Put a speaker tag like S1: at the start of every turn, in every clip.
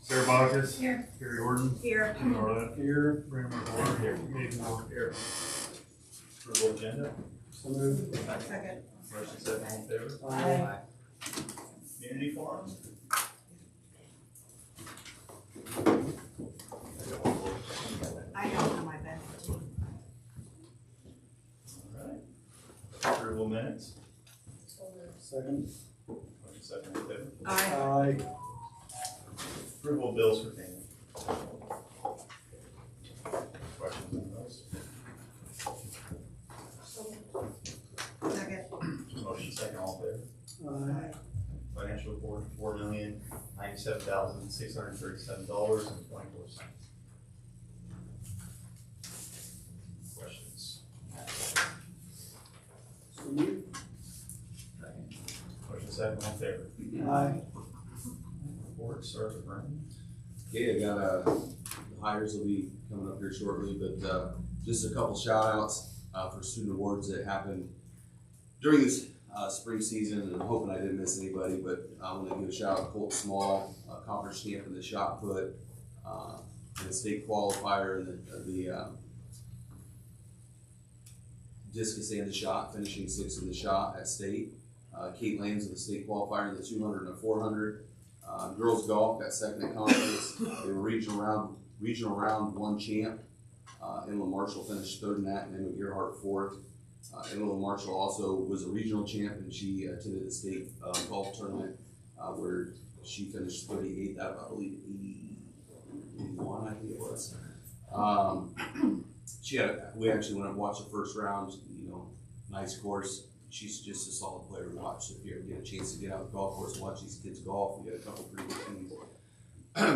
S1: Sarah Bacchus.
S2: Here.
S1: Gary Orton.
S2: Here.
S1: Norla. Here. Brandon McCord. Here. Nathan Moore. Here. Approval agenda.
S3: So moved.
S2: Second.
S1: Motion second, all in favor?
S2: Aye.
S1: Community forum.
S2: I don't know my bed.
S1: Alright. Approval minutes.
S3: Second.
S1: Motion second, all in favor?
S2: Aye.
S3: Aye.
S1: Approval of bills for payment. Questions on those?
S2: Second.
S1: Motion second, all in favor?
S3: Aye.
S1: Financial report, $4,097,637.24. Questions?
S3: So moved.
S1: Motion second, all in favor?
S3: Aye.
S1: Report, start with Brandon.
S4: Okay, I got the hires will be coming up here shortly, but just a couple shout outs for student awards that happened during this spring season, and I'm hoping I didn't miss anybody, but I want to give a shout out to Colt Small, conference champ in the shot put, and the state qualifier in the discus and the shot, finishing 6th in the shot at state. Kate Lanes in the state qualifier in the 200 and the 400. Girls golf got second at conference. They were regional round one champ. Emma Marshall finished third in that, and Emma Gearhart fourth. Emma Marshall also was a regional champ, and she attended the state golf tournament where she finished 38th out of, I believe, 81, I think it was. We actually went and watched the first round. Nice course. She's just a solid player to watch. So if you ever get a chance to get out the golf course and watch these kids golf, we got a couple pretty good teams.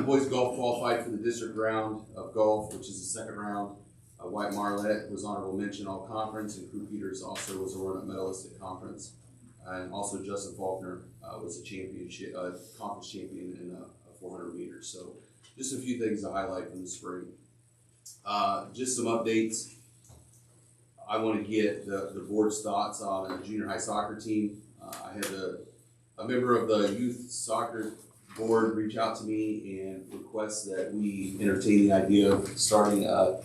S4: Boys golf qualified for the district round of golf, which is the second round. White Marlette was honorable mention all conference, and Crew Peters also was a run-up medalist at conference. And also Justin Faulkner was a championship, conference champion in a 400 meters. So just a few things to highlight from the spring. Just some updates. I want to get the board's thoughts on a junior high soccer team. I had a member of the youth soccer board reach out to me and request that we entertain the idea of starting a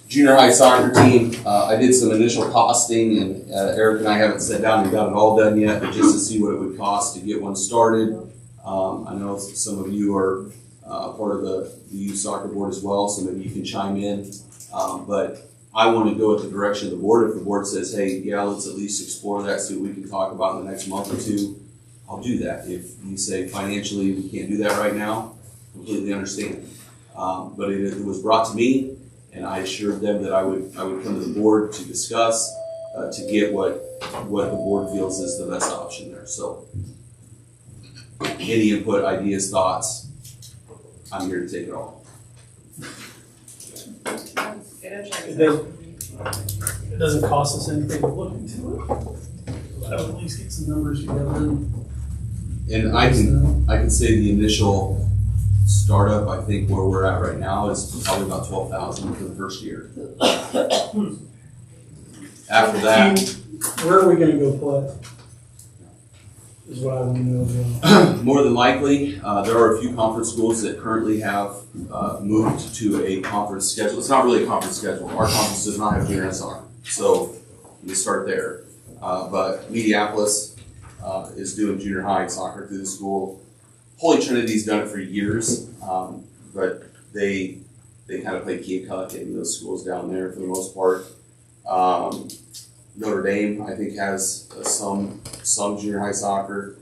S4: junior high soccer team. I did some initial costing, and Eric and I haven't sat down and got it all done yet, but just to see what it would cost to get one started. I know some of you are part of the youth soccer board as well, so maybe you can chime in. But I want to go with the direction of the board. If the board says, hey, yeah, let's at least explore that, see what we can talk about in the next month or two, I'll do that. If you say financially we can't do that right now, completely understand. But it was brought to me, and I assured them that I would come to the board to discuss, to get what the board feels is the best option there. So any input, ideas, thoughts, I'm here to take it all.
S3: It doesn't cost us anything to look into it. I would at least get some numbers together.
S4: And I can say the initial startup, I think where we're at right now is probably about $12,000 for the first year. After that,
S3: where are we going to go play? Is what I want to know.
S4: more than likely, there are a few conference schools that currently have moved to a conference schedule. It's not really a conference schedule. Our conference does not have junior high soccer, so we start there. But Mediapolis is doing junior high soccer through the school. Holy Trinity's done it for years, but they kind of play Keokuk in those schools down there for the most part. Notre Dame, I think, has some junior high soccer.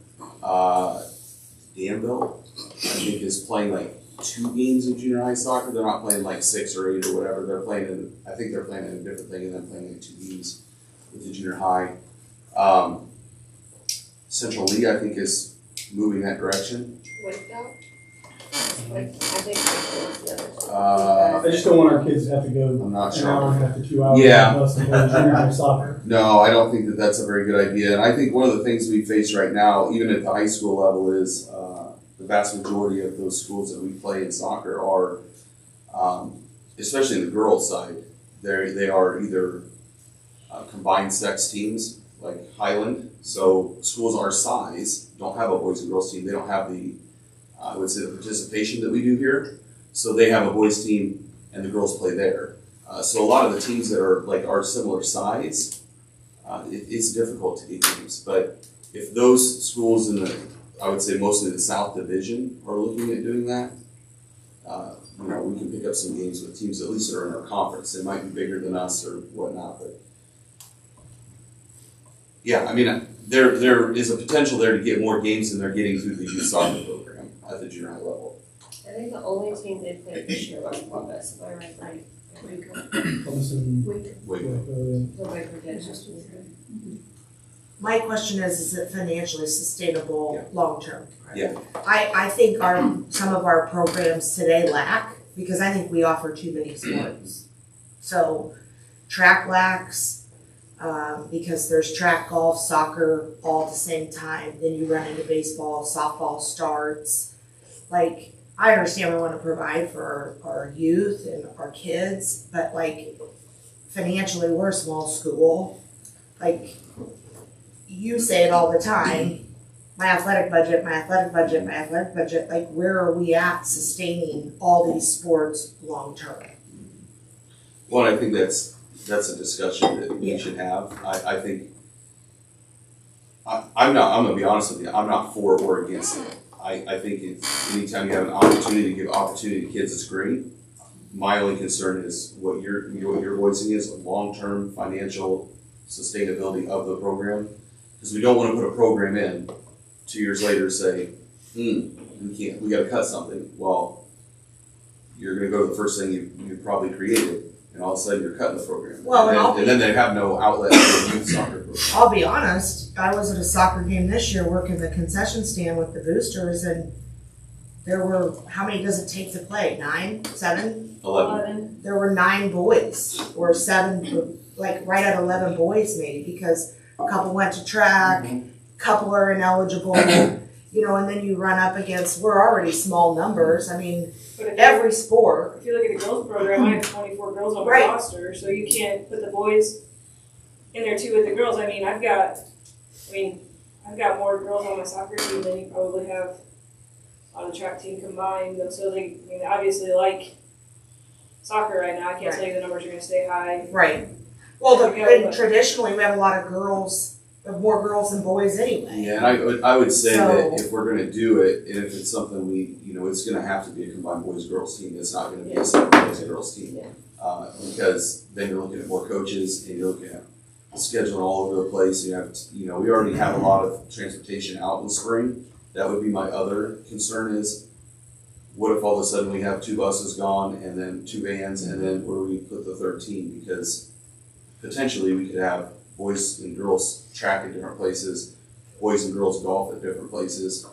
S4: Danville, I think, is playing like 2 games of junior high soccer. They're not playing like 6 or 8 or whatever. They're playing I think they're playing in a different thing and then playing like 2 games with the junior high. Central Lee, I think, is moving that direction.
S5: Wapello? I think Wapello's the other.
S3: I just don't want our kids to have to go
S4: I'm not
S3: an hour and a
S4: sure.
S3: half to 2 hours
S4: Yeah.
S3: plus to play junior high soccer.
S4: No, I don't think that that's a very good idea. And I think one of the things we face right now, even at the high school level, is the vast majority of those schools that we play in soccer are, especially in the girls' side, they are either combined sex teams, like Highland. So schools our size don't have a boys and girls team. They don't have the, I would say, the participation that we do here. So they have a boys team and the girls play there. So a lot of the teams that are like our similar size, it's difficult to get games. But if those schools in the, I would say mostly the South Division are looking at doing that, you know, we can pick up some games with teams at least that are in our conference. They might be bigger than us or whatnot, but yeah, I mean, there is a potential there to get more games than they're getting through the youth soccer program at the junior high level.
S5: I think the only team they played this year was Columbus, if I remember right.
S3: Listen,
S4: Wait,
S5: Nobody forgets.
S2: My question is it financially sustainable
S4: Yeah.
S2: long-term?
S4: Yeah.
S2: I think some of our programs today lack, because I think we offer too many sports. So track lacks, because there's track, golf, soccer all at the same time. Then you run into baseball, softball starts. Like, I understand we want to provide for our youth and our kids, but like financially, we're a small school. Like, you say it all the time, my athletic budget, my athletic budget, my athletic budget. Like, where are we at sustaining all these sports long term?
S4: well, I think that's a discussion that we
S2: Yeah.
S4: should have. I think I'm gonna be honest with you, I'm not for or against it. I think anytime you have an opportunity to give opportunity to kids, it's great. My only concern is what you're voicing is long-term financial sustainability of the program. Because we don't want to put a program in, 2 years later say, we gotta cut something. Well, you're gonna go to the first thing you probably created, and all of a sudden you're cutting the program.
S2: Well,
S4: and then they have no outlet for youth soccer program.
S2: I'll be honest, I was at a soccer game this year working the concession stand with the boosters, and there were, how many does it take to play? 9, 7?
S4: 11.
S2: There were 9 boys, or 7, like right at 11 boys maybe, because a couple went to track, couple are ineligible, you know, and then you run up against, we're already small numbers. I mean,
S6: But if
S2: every sport.
S6: if you look at the girls program, I have 24 girls on my
S2: Right.
S6: roster, so you can't put the boys in there too with the girls. I've got more girls on my soccer team than you probably have on the track team combined. And so they, obviously like soccer right now. I can't tell you the numbers are going to stay high.
S2: Right. Well,
S6: Yeah.
S2: and traditionally we have a lot of girls, we have more girls than boys anyway.
S4: Yeah, and I would say
S2: So-
S4: that if we're gonna do it, and if it's something it's gonna have to be a combined boys-girls team, it's not gonna be a separate boys-girls team.
S5: Yeah.
S4: Because then you're looking at more coaches, and you're looking at scheduling all over the place, you have, we already have a lot of transportation out in the spring. That would be my other concern is, what if all of a sudden we have 2 buses gone, and then 2 vans, and then where do we put the 3rd team? Because potentially we could have boys and girls track at different places, boys and girls golf at different places.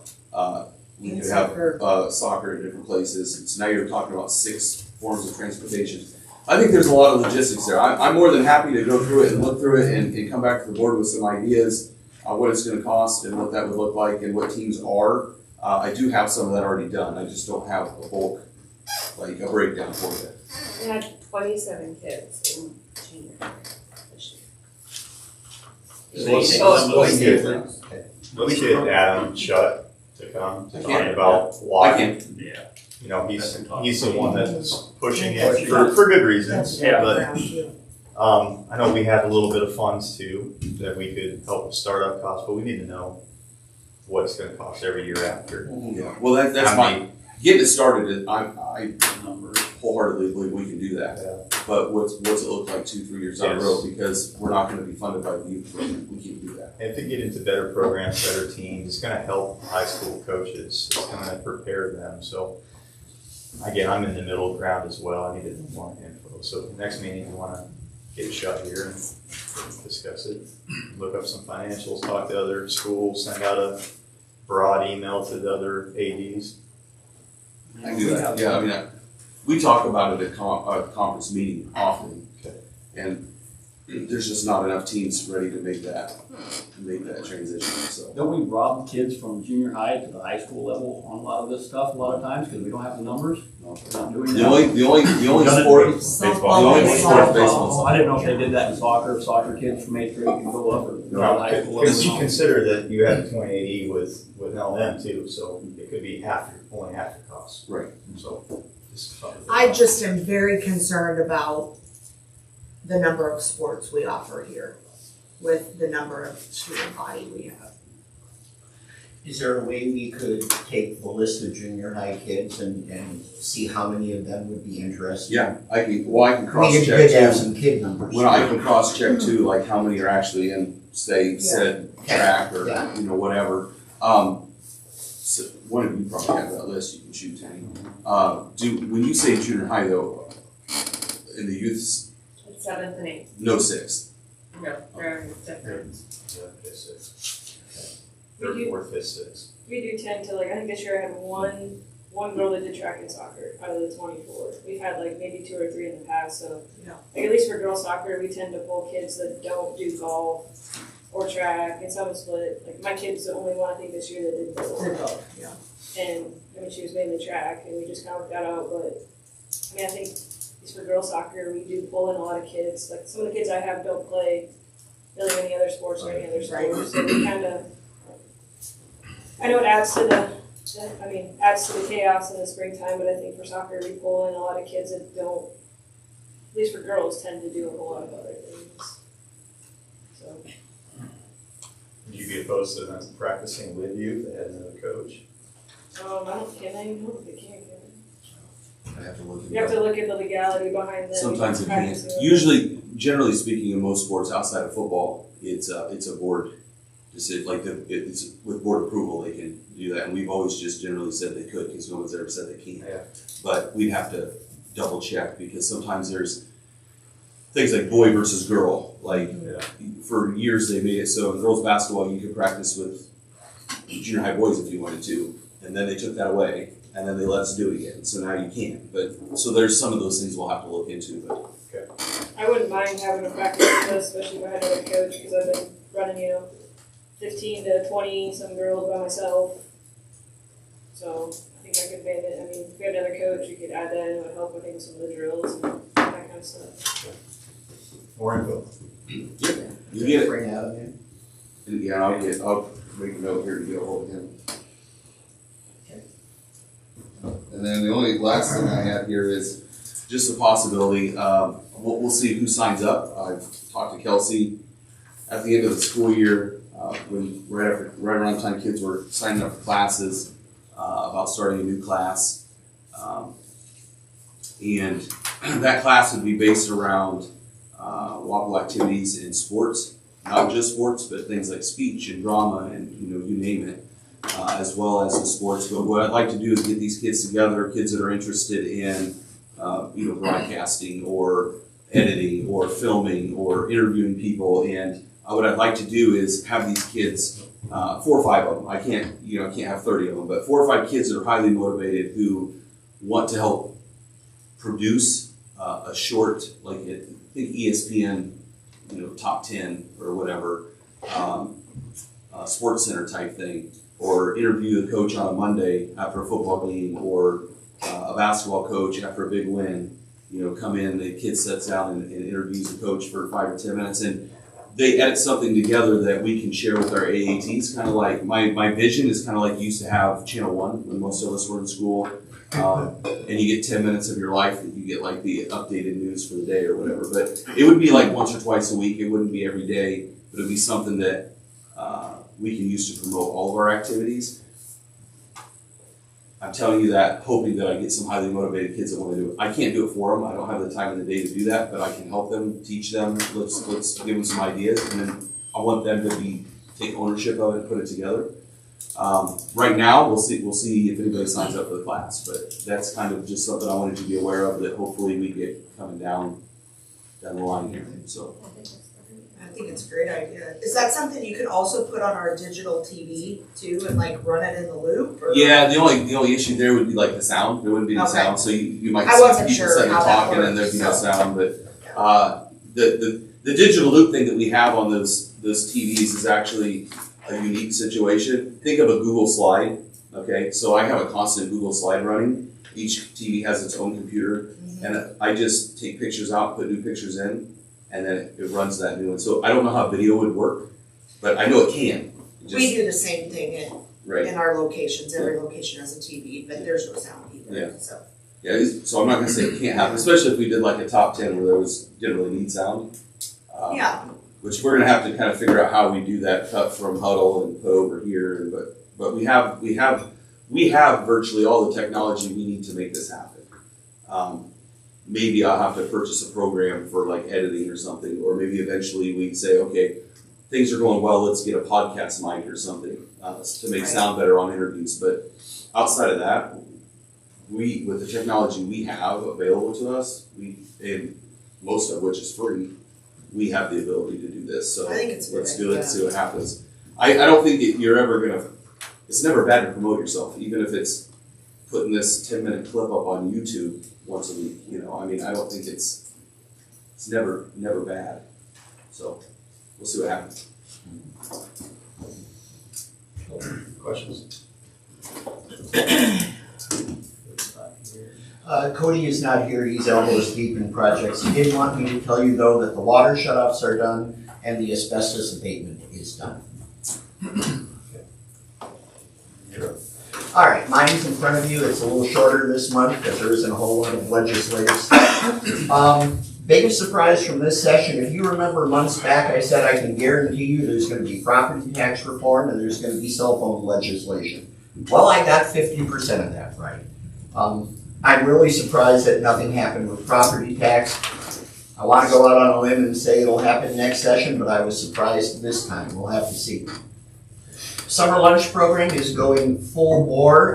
S4: We
S2: And
S4: could have soccer at different places. So now you're talking about 6 forms of transportation. I think there's a lot of logistics there. I'm more than happy to go through it and look through it and come back to the board with some ideas on what it's going to cost and what that would look like and what teams are. I do have some of that already done. I just don't have a bulk, like a breakdown for you.
S5: We had 27 kids in junior this year.
S7: We should get Adam Shutt to come to
S4: I
S7: talk
S4: can't.
S7: about why.
S4: I can.
S1: Yeah.
S7: You know, he's the one that's pushing it for good reasons.
S1: Yeah.
S7: But
S2: Yeah.
S7: I know we have a little bit of funds too that we could help with startup costs, but we need to know what it's going to cost every year after.
S4: Yeah. Well, that's fine. Getting it started, I wholeheartedly believe we can do that.
S7: Yeah.
S4: But what's it look like 2-3 years down the road? Because we're not going to be funded by the youth program. We can't do that.
S7: And if they get into better programs, better teams, it's going to help high school coaches. It's going to prepare them. So, again, I'm in the middle ground as well. I needed more info. So, the next meeting, we want to get a shot here and discuss it. Look up some financials, talk to other schools, send out a broad email to the other ADs.
S4: I can do that. Yeah, we talk about it at conference meeting often.
S7: Okay.
S4: And there's just not enough teams ready to make that transition, so.
S8: Don't we rob kids from junior high to the high school level on a lot of this stuff a lot of times because we don't have the numbers?
S4: No.
S8: We're not doing
S4: The
S8: that.
S4: only
S8: Done it
S4: sport,
S2: Softball,
S4: The only
S2: baseball.
S4: sport is baseball.
S8: I didn't know if they did that in soccer. Soccer kids from 8th grade can go up or go to high school.
S7: Because you consider that you have 2080 with LM too, so it could be only half your cost.
S4: Right.
S7: So. just something to
S2: I
S7: think about.
S2: just am very concerned about the number of sports we offer here with the number of student body we have.
S9: Is there a way we could take the list of junior high kids and see how many of them would be interested?
S4: yeah, I can
S9: I mean, it'd be
S4: cross-check
S9: good to have
S4: too.
S9: some kid numbers.
S4: Well, I can cross-check too, like how many are actually in, say, said track or,
S9: Yeah.
S4: whatever. So one of you probably have that list, you can shoot to me. When you say junior high though, in the youths,
S5: It's 7th and 8th.
S4: no sixth.
S5: No, they're different.
S7: Yeah, fifth, sixth.
S6: We
S7: Third,
S6: do-
S7: fourth, fifth, sixth.
S6: We do tend to, like, I think this year I had one girl that did track and soccer out of the 24. We've had like maybe 2 or 3 in the past, so.
S2: Yeah.
S6: Like at least for girls soccer, we tend to pull kids that don't do golf or track, and some split. Like my kid's the only one I think this year that did both.
S2: They're both, yeah.
S6: And, I mean, she was mainly track, and we just kind of worked that out, but, I mean, I think it's for girls soccer, we do pull in a lot of kids. Like, some of the kids I have don't play really any other sports or any other sports, so we kind of, I know it adds to the chaos in the springtime, but I think for soccer, we pull in a lot of kids that don't, at least for girls, tend to do a whole lot of other things. So,
S7: Would you be opposed to them practicing with you if they had another coach?
S6: I don't think they can.
S4: I have to look at
S6: You have
S4: that.
S6: to look at the legality behind them.
S4: Sometimes it can.
S6: practicing.
S4: Usually, generally speaking, in most sports outside of football, it's a board decision. Like it's with board approval, they can do that. And we've always just generally said they could because no one's ever said they can't.
S7: Yeah.
S4: But we'd have to double check because sometimes there's things like boy versus girl. Like
S7: Yeah.
S4: for years they made it so in girls basketball you could practice with junior high boys if you wanted to, and then they took that away. And then they let us do it again, so now you can. But so there's some of those things we'll have to look into. But
S6: I wouldn't mind having a practice like this, especially if I had another coach, because I've been running, 15 to 20 some girls by myself. So I think I could manage it. I mean, if we had another coach, you could add that in, it would help, I think, with some of the drills and that kind of stuff.
S7: More info.
S4: you get it.
S9: Bring Adam in.
S4: And yeah, I'll make a note here to get a hold of him. And then the only last thing I have here is just a possibility. We'll see who signs up. I've talked to Kelsey at the end of the school year, when right around the time kids were signing up for classes, about starting a new class. And that class would be based around Wapello activities in sports, not just sports, but things like speech and drama and you name it. As well as the sports. But what I'd like to do is get these kids together, kids that are interested in, broadcasting or editing or filming or interviewing people. And what I'd like to do is have these kids, 4 or 5 of them. I can't have 30 of them, but 4 or 5 kids that are highly motivated who want to help produce a short, like I think ESPN, top 10 or whatever, Sports Center type thing. Or interview the coach on a Monday after a football game, or a basketball coach after a big win. Come in, the kid sits down and interviews the coach for 5 or 10 minutes, and they edit something together that we can share with our AATs. Kind of like my vision is kind of like you used to have Channel 1 when most of us were in school, and you get 10 minutes of your life that you get like the updated news for the day or whatever. But it would be like once or twice a week. It wouldn't be every day, but it'd be something that we can use to promote all of our activities. I'm telling you that, hoping that I get some highly motivated kids that want to do it. I can't do it for them. I don't have the time in the day to do that, but I can help them, teach them. Let's give them some ideas, and then I want them to take ownership of it and put it together. Right now, we'll see if anybody signs up for the class, but that's kind of just something I wanted you to be aware of that hopefully we get coming down the line here. So.
S2: I think it's a great idea. Is that something you could also put on our digital TV too and like run it in the loop? Or?
S4: Yeah, the only issue there would be like the sound. There wouldn't be the sound, so you might
S2: I
S4: see
S2: wasn't
S4: people
S2: sure
S4: sitting
S2: how that
S4: talking and there'd be no
S2: works,
S4: sound. But The digital loop thing that we have on those TVs is actually a unique situation. Think of a Google slide, okay? So I have a constant Google slide running. Each TV has its own computer, and I just take pictures out, put new pictures in, and then it runs that new one. So I don't know how video would work, but I know it can.
S2: We do the same thing
S4: Right.
S2: in our locations. Every location has a TV, but there's no sound either,
S4: Yeah.
S2: so.
S4: Yeah, so I'm not gonna say it can't happen, especially if we did like a top 10 where there didn't really need sound.
S2: Yeah,
S4: Which we're gonna have to kind of figure out how we do that, cut from huddle and put over here, but we have virtually all the technology we need to make this happen. Maybe I'll have to purchase a program for like editing or something, or maybe eventually we'd say, okay, things are going well, let's get a podcast mic or something, to make sound better on interviews, but outside of that, with the technology we have available to us, and most of which is free, we have the ability to do this, so
S2: I think it's a good
S4: let's do it,
S2: idea.
S4: see what happens. I don't think you're ever gonna, it's never bad to promote yourself, even if it's putting this 10-minute clip up on YouTube once a week, I mean, I don't think it's never bad, so we'll see what happens.
S7: Questions?
S9: Cody is not here, he's elbows deep in projects. He did want me to tell you though that the water shutoffs are done and the asbestos abatement is done. All right, mine's in front of you, it's a little shorter this month because there isn't a whole lot of legislative stuff. Biggest surprise from this session, if you remember months back, I said I can guarantee you there's gonna be property tax reform and there's gonna be cell phone legislation. Well, I got 50% of that right. I'm really surprised that nothing happened with property tax. I want to go out on a limb and say it'll happen next session, but I was surprised this time. We'll have to see. Summer lunch program is going full bore.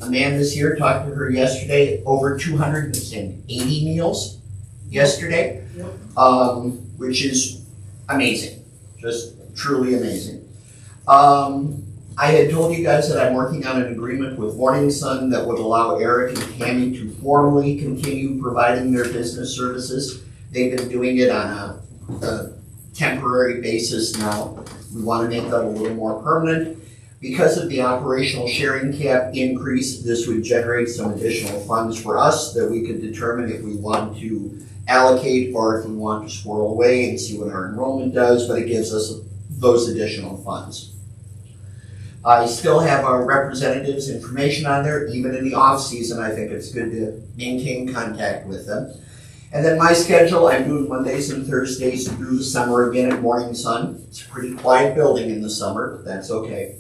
S9: Amanda's here, talked to her yesterday, over 280 meals yesterday, which is amazing, just truly amazing. I had told you guys that I'm working on an agreement with Morning Sun that would allow Eric and Tammy to formally continue providing their business services. They've been doing it on a temporary basis now. We want to make that a little more permanent. Because of the operational sharing cap increase, this would generate some additional funds for us that we could determine if we want to allocate or if we want to squirrel away and see what our enrollment does, but it gives us those additional funds. I still have our representatives' information on there, even in the off-season. I think it's good to maintain contact with them. And then my schedule, I'm doing Mondays and Thursdays through the summer again at Morning Sun. It's a pretty quiet building in the summer, but that's okay.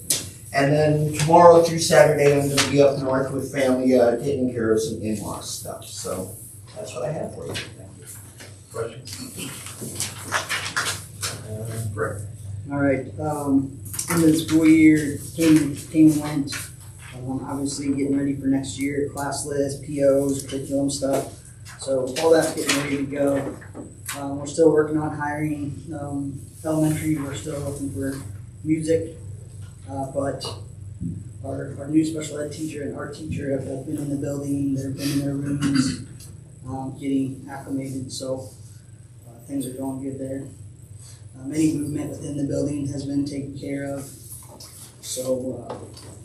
S9: And then tomorrow through Saturday, I'm going to be up north with family taking care of some in-law stuff. So that's what I have for you. Thank you.
S7: Questions?
S4: Correct.
S10: All right, in the school year came and went. Obviously getting ready for next year, class list, POs, curriculum stuff. So all that's getting ready to go. We're still working on hiring elementary. We're still looking for music, but our new special ed teacher and art teacher have both been in the building. They've been in their rooms, getting acclimated. So things are going good there. Any movement within the building has been taken care of. So,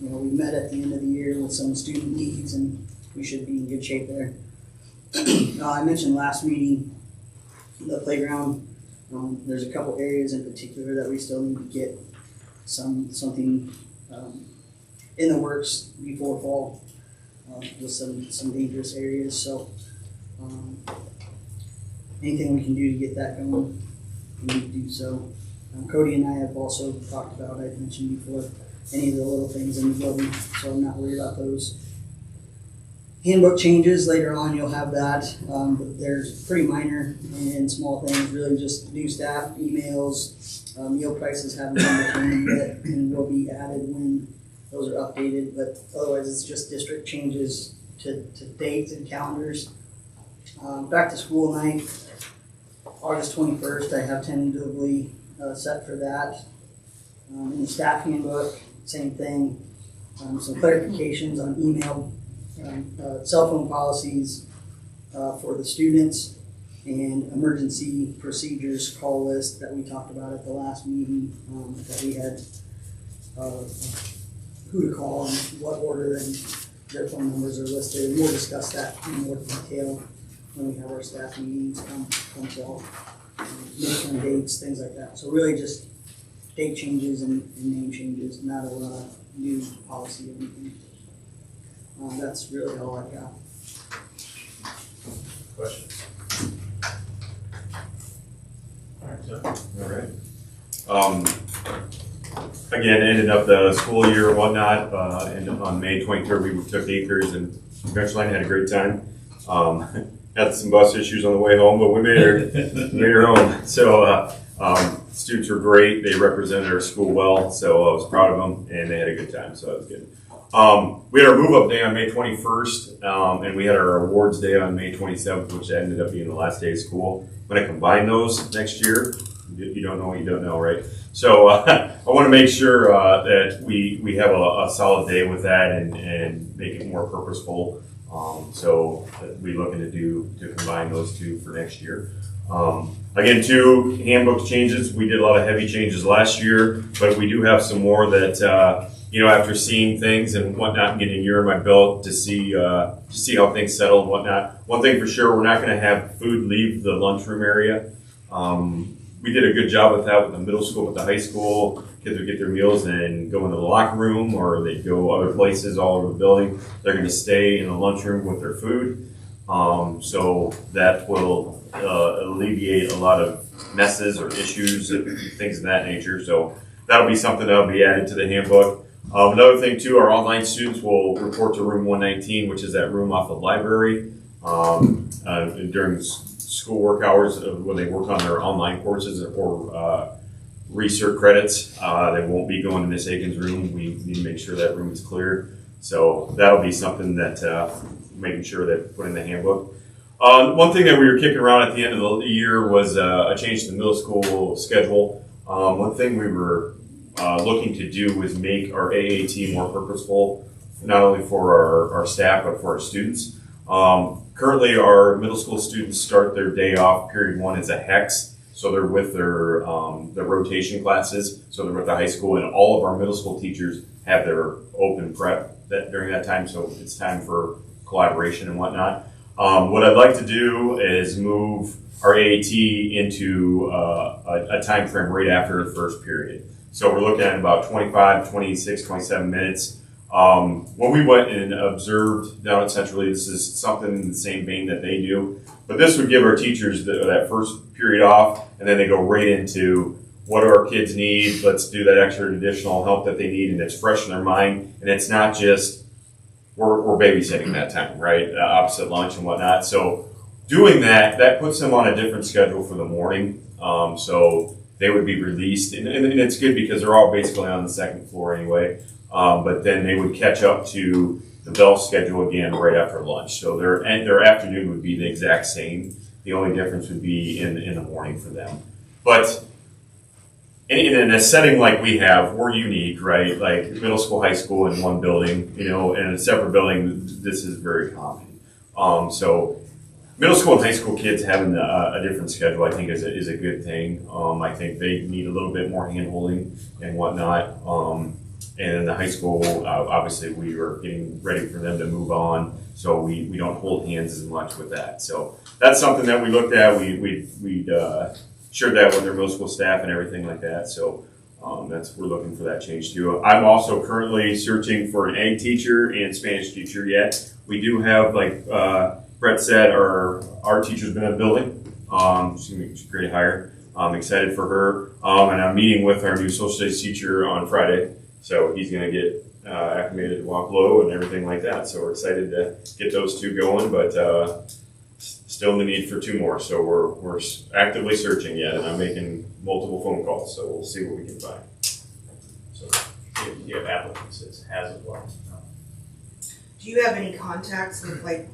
S10: we met at the end of the year with some student needs and we should be in good shape there. I mentioned last meeting, the playground, there's a couple areas in particular that we still need to get something in the works before fall with some dangerous areas. So, anything we can do to get that going, we need to do so. Cody and I have also talked about, I've mentioned before, any of the little things in the building, so I'm not worried about those. Handbook changes, later on you'll have that, but there's pretty minor and small things, really just new staff, emails, meal prices haven't been determined yet and will be added when those are updated, but otherwise it's just district changes to dates and calendars. Back to school night, August 21st, I have tentatively set for that. In the staff handbook, same thing. Some clarifications on email, cell phone policies for the students. and emergency procedures call list that we talked about at the last meeting, that we had, who to call and what order, and their phone numbers are listed, and we'll discuss that in more detail when we have our staff meetings come fall. Midterm dates, things like that. So really just date changes and name changes, not a lot of new policy or anything. That's really all I've got.
S1: Questions?
S11: All right. Again, ended up the school year and whatnot, and on May 23rd, we took acres and eventually had a great time. Had some bus issues on the way home, but we made her home. So, students were great. They represented our school well, so I was proud of them, and they had a good time, so that was good. We had our move-up day on May 21st, and we had our awards day on May 27th, which ended up being the last day of school. I'm going to combine those next year. You don't know what you don't know, right? So I want to make sure that we have a solid day with that and make it more purposeful. So we're looking to combine those two for next year. Again, 2 handbook changes. We did a lot of heavy changes last year, but we do have some more that, after seeing things and whatnot, and getting a year in my belt to see how things settle and whatnot. One thing for sure, we're not going to have food leave the lunchroom area. We did a good job with that with the middle school, with the high school. Kids would get their meals and go into the locker room, or they'd go other places all over the building. They're going to stay in the lunchroom with their food. So that will alleviate a lot of messes or issues, things of that nature. So that'll be something that'll be added to the handbook. Another thing too, our online students will report to room 119, which is that room off the library, during school work hours when they work on their online courses or research credits. They won't be going to Miss Aiken's room. We need to make sure that room is clear. So that'll be something that making sure that put in the handbook. One thing that we were kicking around at the end of the year was a change to the middle school schedule. One thing we were looking to do was make our AAT more purposeful, not only for our staff, but for our students. Currently, our middle school students start their day off, period 1 is a hex. So they're with their rotation classes. So they're with the high school, and all of our middle school teachers have their open prep during that time. So it's time for collaboration and whatnot. What I'd like to do is move our AAT into a time frame right after the first period. So we're looking at about 25, 26, 27 minutes. When we went and observed down at Central, this is something in the same vein that they do. But this would give our teachers that first period off, and then they go right into what do our kids need. Let's do that extra additional help that they need, and it's fresh in their mind. And it's not just we're babysitting that time, right? Opposite lunch and whatnot. So doing that puts them on a different schedule for the morning. So they would be released, and it's good because they're all basically on the second floor anyway. But then they would catch up to the bell schedule again right after lunch. So their afternoon would be the exact same. The only difference would be in the morning for them. But in a setting like we have, we're unique, right? Like middle school, high school in one building, in a separate building, this is very common. So middle school and high school kids having a different schedule, I think, is a good thing. I think they need a little bit more hand-holding and whatnot. And in the high school, obviously, we are getting ready for them to move on, so we don't hold hands as much with that. So that's something that we looked at. We shared that with their middle school staff and everything like that. So we're looking for that change too. I'm also currently searching for an ag teacher and Spanish teacher yet. We do have, like Brett said, our teacher's been in the building. She's a great hire. I'm excited for her. And I'm meeting with our new social studies teacher on Friday. So he's going to get acclimated to Wapello and everything like that. So we're excited to get those two going, but still in the need for 2 more. So we're actively searching yet, and I'm making multiple phone calls. So we'll see what we can find. So
S1: You have applicants that has it well.
S2: Do you have any contacts with, like,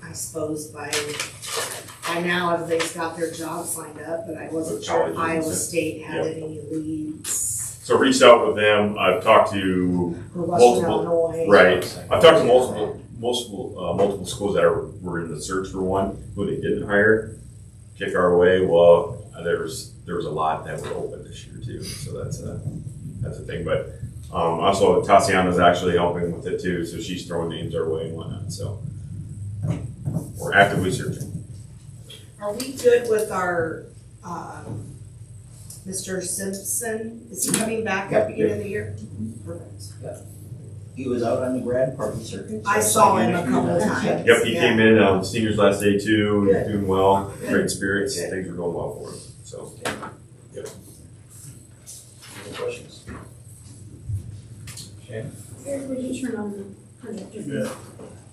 S2: I suppose by now everybody's got their jobs lined up, but I wasn't sure if Iowa State had any leads.
S11: So reached out with them. I've talked to multiple, right? I've talked to multiple schools that were in the search for one who they didn't hire. kick our way, well, there was a lot that were open this year too, so that's a thing. But also Tatiana's actually helping with it too, so she's throwing names our way and whatnot. So we're actively searching.
S2: Are we good with our, Mr. Simpson? Is he coming back at the beginning of the year? Perfect.
S9: He was out on the grad party circuit.
S2: I saw him a couple of times.
S11: Yep, he
S2: Yeah.
S11: came in seniors last day too,
S2: Good.
S11: doing well,
S2: Good.
S11: great spirits,
S2: Good.
S11: things were going well for him. So
S9: Any questions? Okay.
S12: Eric, would you turn on the projector?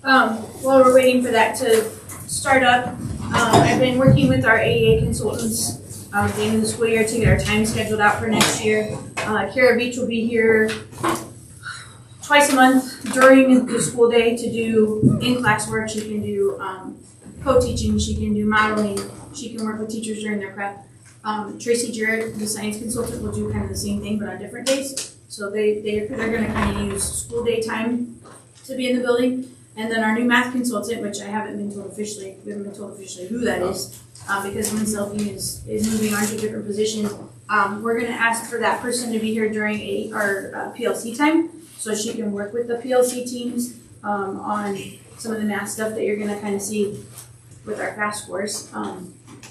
S12: While we're waiting for that to start up, I've been working with our AEA consultants at the end of the school year to get our time scheduled out for next year. Kara Beach will be here twice a month during the school day to do in-class work. She can do co-teaching, she can do modeling, she can work with teachers during their prep. Tracy Jarrett, the science consultant, will do kind of the same thing but on different days. So they're gonna kind of use school day time to be in the building. And then our new math consultant, which I haven't been told officially, we haven't been told officially who that is, because Ms. Selfie is moving on to a different position. We're gonna ask for that person to be here during our PLC time, so she can work with the PLC teams on some of the math stuff that you're gonna kind of see with our FAST scores,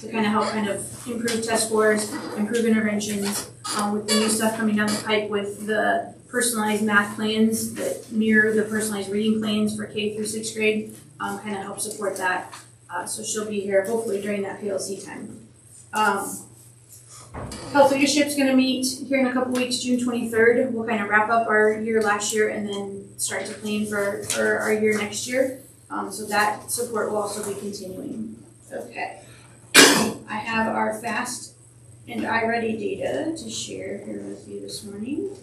S12: to kind of help kind of improve test scores, improve interventions, with the new stuff coming down the pipe with the personalized math plans that mirror the personalized reading plans for K through 6th grade, kind of help support that. So she'll be here hopefully during that PLC time. Health Leadership's gonna meet here in a couple weeks, June 23rd. We'll kind of wrap up our year last year and then start to plan for our year next year. So that support will also be continuing. Okay. I have our FAST and iReady data to share here with you this morning.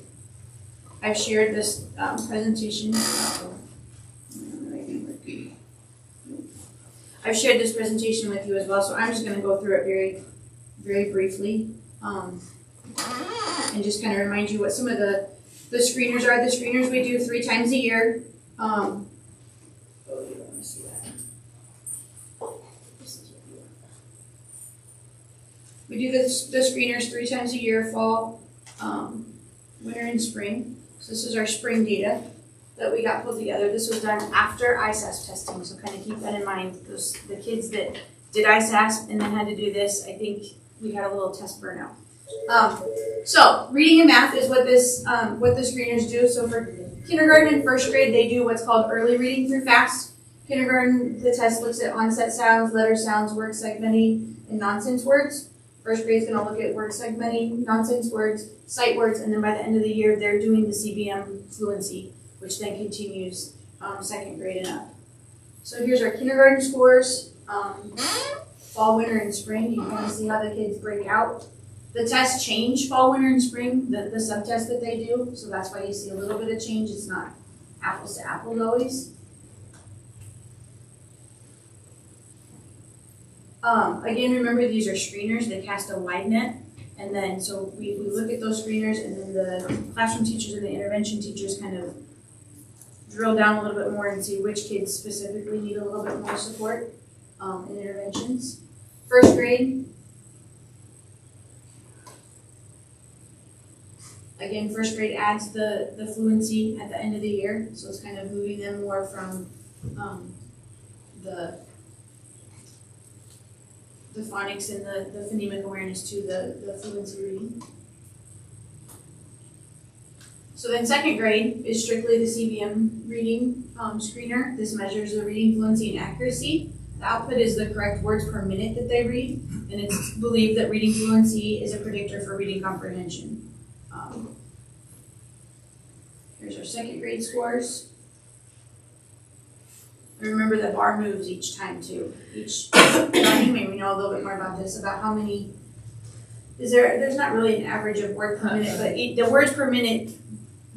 S12: I've shared this presentation. I've shared this presentation with you as well, so I'm just going to go through it very, very briefly, and just kind of remind you what some of the screeners are. The screeners we do 3 times a year. Oh, you don't want to see that. We do the screeners 3 times a year: fall, winter, and spring. So this is our spring data that we got pulled together. This was done after ISASP testing, so kind of keep that in mind. The kids that did ISASP and then had to do this, I think we had a little test burnout. So reading and math is what the screeners do. So for kindergarten and 1st grade, they do what's called early reading through FAST. Kindergarten, the test looks at onset sounds, letter sounds, word segmenting, and nonsense words. 1st grade is going to look at word segmenting, nonsense words, sight words, and then by the end of the year, they're doing the CBM fluency, which then continues 2nd grade and up. So here's our kindergarten scores, fall, winter, and spring. You can kind of see how the kids break out. The tests change fall, winter, and spring, the subtest that they do, so that's why you see a little bit of change. It's not apples to apples always. Again, remember these are screeners. They cast a wide net, and then so we look at those screeners, and then the classroom teachers and the intervention teachers kind of drill down a little bit more and see which kids specifically need a little bit more support in interventions. 1st grade, again, 1st grade adds the fluency at the end of the year, so it's kind of moving them more from the phonics and the phonemic awareness to the fluency reading. So then 2nd grade is strictly the CBM reading screener. This measures the reading fluency and accuracy. The output is the correct words per minute that they read, and it's believed that reading fluency is a predictor for reading comprehension. Here's our 2nd grade scores. And remember the bar moves each time too. You maybe know a little bit more about this, about how many, there's not really an average of word per minute, but the words per minute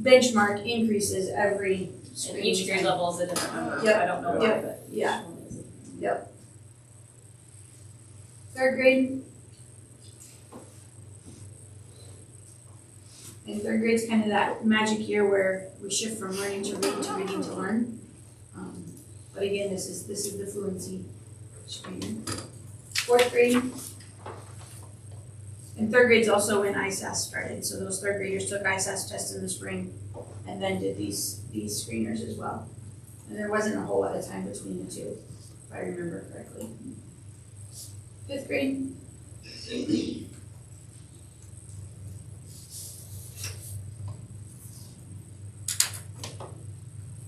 S12: benchmark increases every
S5: And each grade level is a different number.
S12: Yep.
S5: I don't know why, but.
S12: Yeah. Yep. 3rd grade. And 3rd grade's kind of that magic year where we shift from learning to reading to reading to learn. But again, this is the fluency screening. 4th grade. And 3rd grade's also when ISAS started, so those 3rd graders took ISAS tests in the spring and then did these screeners as well. And there wasn't a whole lot of time between the two, if I remember correctly. 5th grade.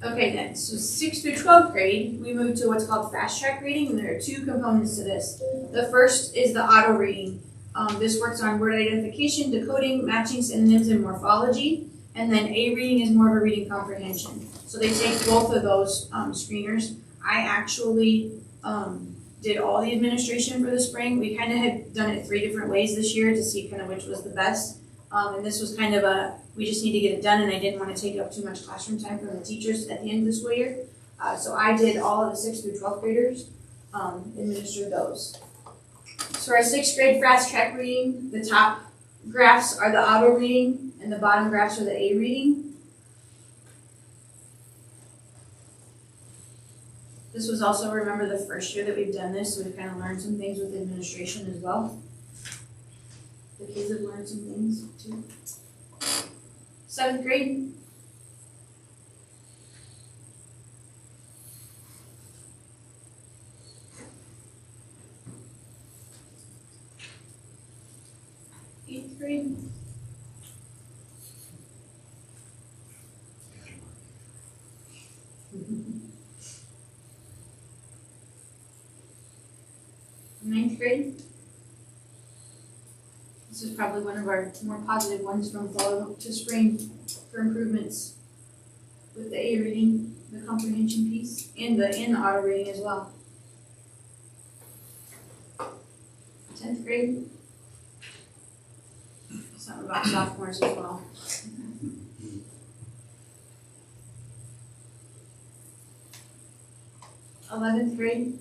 S12: Okay, then, so 6th through 12th grade, we moved to what's called fast track reading, and there are 2 components to this. The first is the auto reading. This works on word identification, decoding, matching synonyms, and morphology. And then A reading is more of a reading comprehension. So they take both of those screeners. I actually did all the administration for the spring. We kind of had done it 3 different ways this year to see kind of which was the best. And this was kind of we just need to get it done, and I didn't want to take up too much classroom time from the teachers at the end of the school year. So I did all of the 6th through 12th graders, administered those. So our 6th grade fast track reading, the top graphs are the auto reading, and the bottom graphs are the A reading. This was also, remember, the first year that we've done this, so we've kind of learned some things with administration as well. The kids have learned some things too. 7th grade. Eighth grade. Ninth grade. This is probably one of our more positive ones from fall to spring for improvements with the A reading, the comprehension piece, and the auto reading as well. 10th grade. Something about sophomores as well. 11th grade.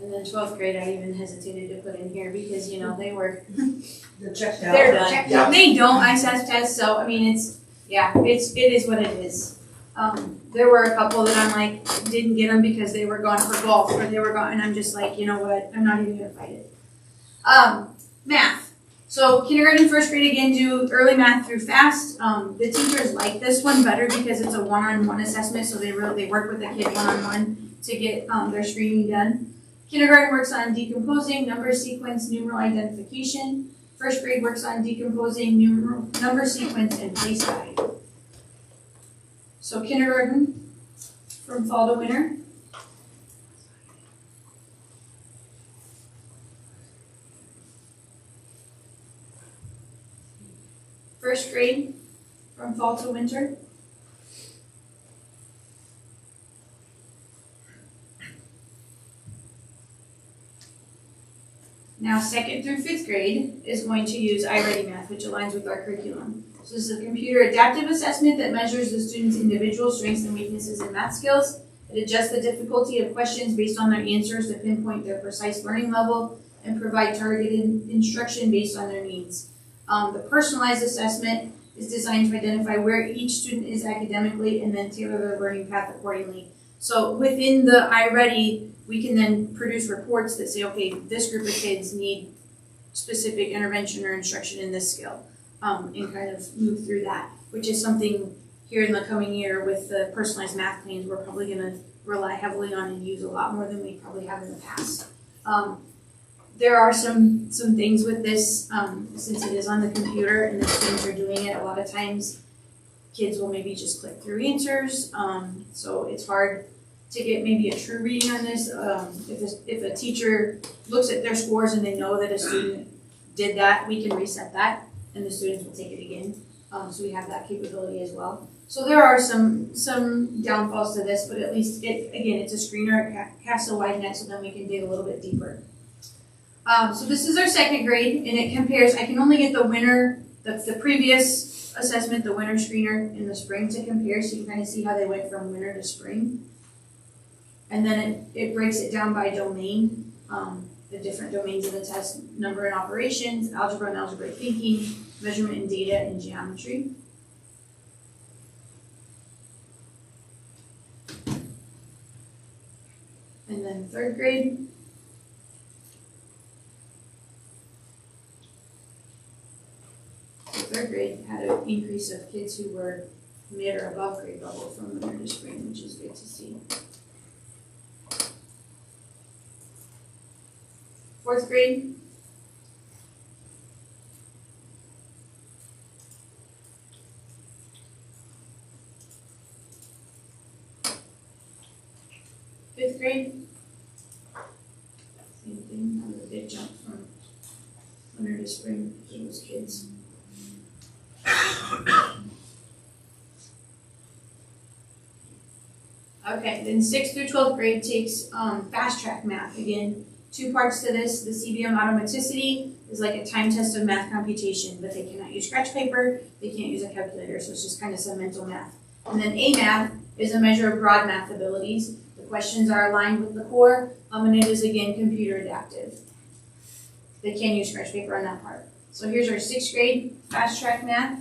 S12: And then 12th grade, I even hesitated to put in here because, you know, they were,
S2: They're checked out.
S12: they're done.
S9: Yeah.
S12: They don't ISAS test, so I mean, it is what it is. There were a couple that I'm like, didn't get them because they were gone for golf or they were gone, and I'm just like, you know what, I'm not even gonna fight it. Math. So kindergarten, 1st grade again do early math through fast. The teachers like this one better because it's a one-on-one assessment, so they work with the kid one-on-one to get their screening done. Kindergarten works on decomposing, number sequence, numeral identification. 1st grade works on decomposing, number sequence, and place guide. So kindergarten, from fall to winter. First grade, from fall to winter. Now 2nd through 5th grade is going to use iReady Math, which aligns with our curriculum. So this is a computer adaptive assessment that measures the student's individual strengths and weaknesses in math skills. It adjusts the difficulty of questions based on their answers to pinpoint their precise learning level and provide targeted instruction based on their needs. The personalized assessment is designed to identify where each student is academically and then tailor their learning path accordingly. So within the iReady, we can then produce reports that say, okay, this group of kids need specific intervention or instruction in this skill, and kind of move through that, which is something here in the coming year with the personalized math plans we're probably going to rely heavily on and use a lot more than we probably have in the past. There are some things with this, since it is on the computer and the students are doing it, a lot of times kids will maybe just click through answers, so it's hard to get maybe a true reading on this. If a teacher looks at their scores and they know that a student did that, we can reset that and the students will take it again. So we have that capability as well. So there are some downfalls to this, but at least it's a screener. It casts a wide net, so then we can dig a little bit deeper. So this is our 2nd grade, and it compares. I can only get the winter, the previous assessment, the winter screener in the spring to compare, so you can kind of see how they went from winter to spring. And then it breaks it down by domain, the different domains of the test: number and operations, algebra and algebraic thinking, measurement and data, and geometry. And then third grade. So third grade had an increase of kids who were mid or above grade level from winter to spring, which is good to see. Fourth grade. Fifth grade. Same thing, that was a big jump from winter to spring for those kids. Okay, then 6th through 12th grade takes fast track math. Again, two parts to this. The CBM automaticity is like a time test of math computation, but they cannot use scratch paper, they can't use a calculator, so it's just kind of some mental math. And then A math is a measure of broad math abilities. The questions are aligned with the core, and it is again computer adaptive. They can use scratch paper on that part. So here's our 6th grade fast track math.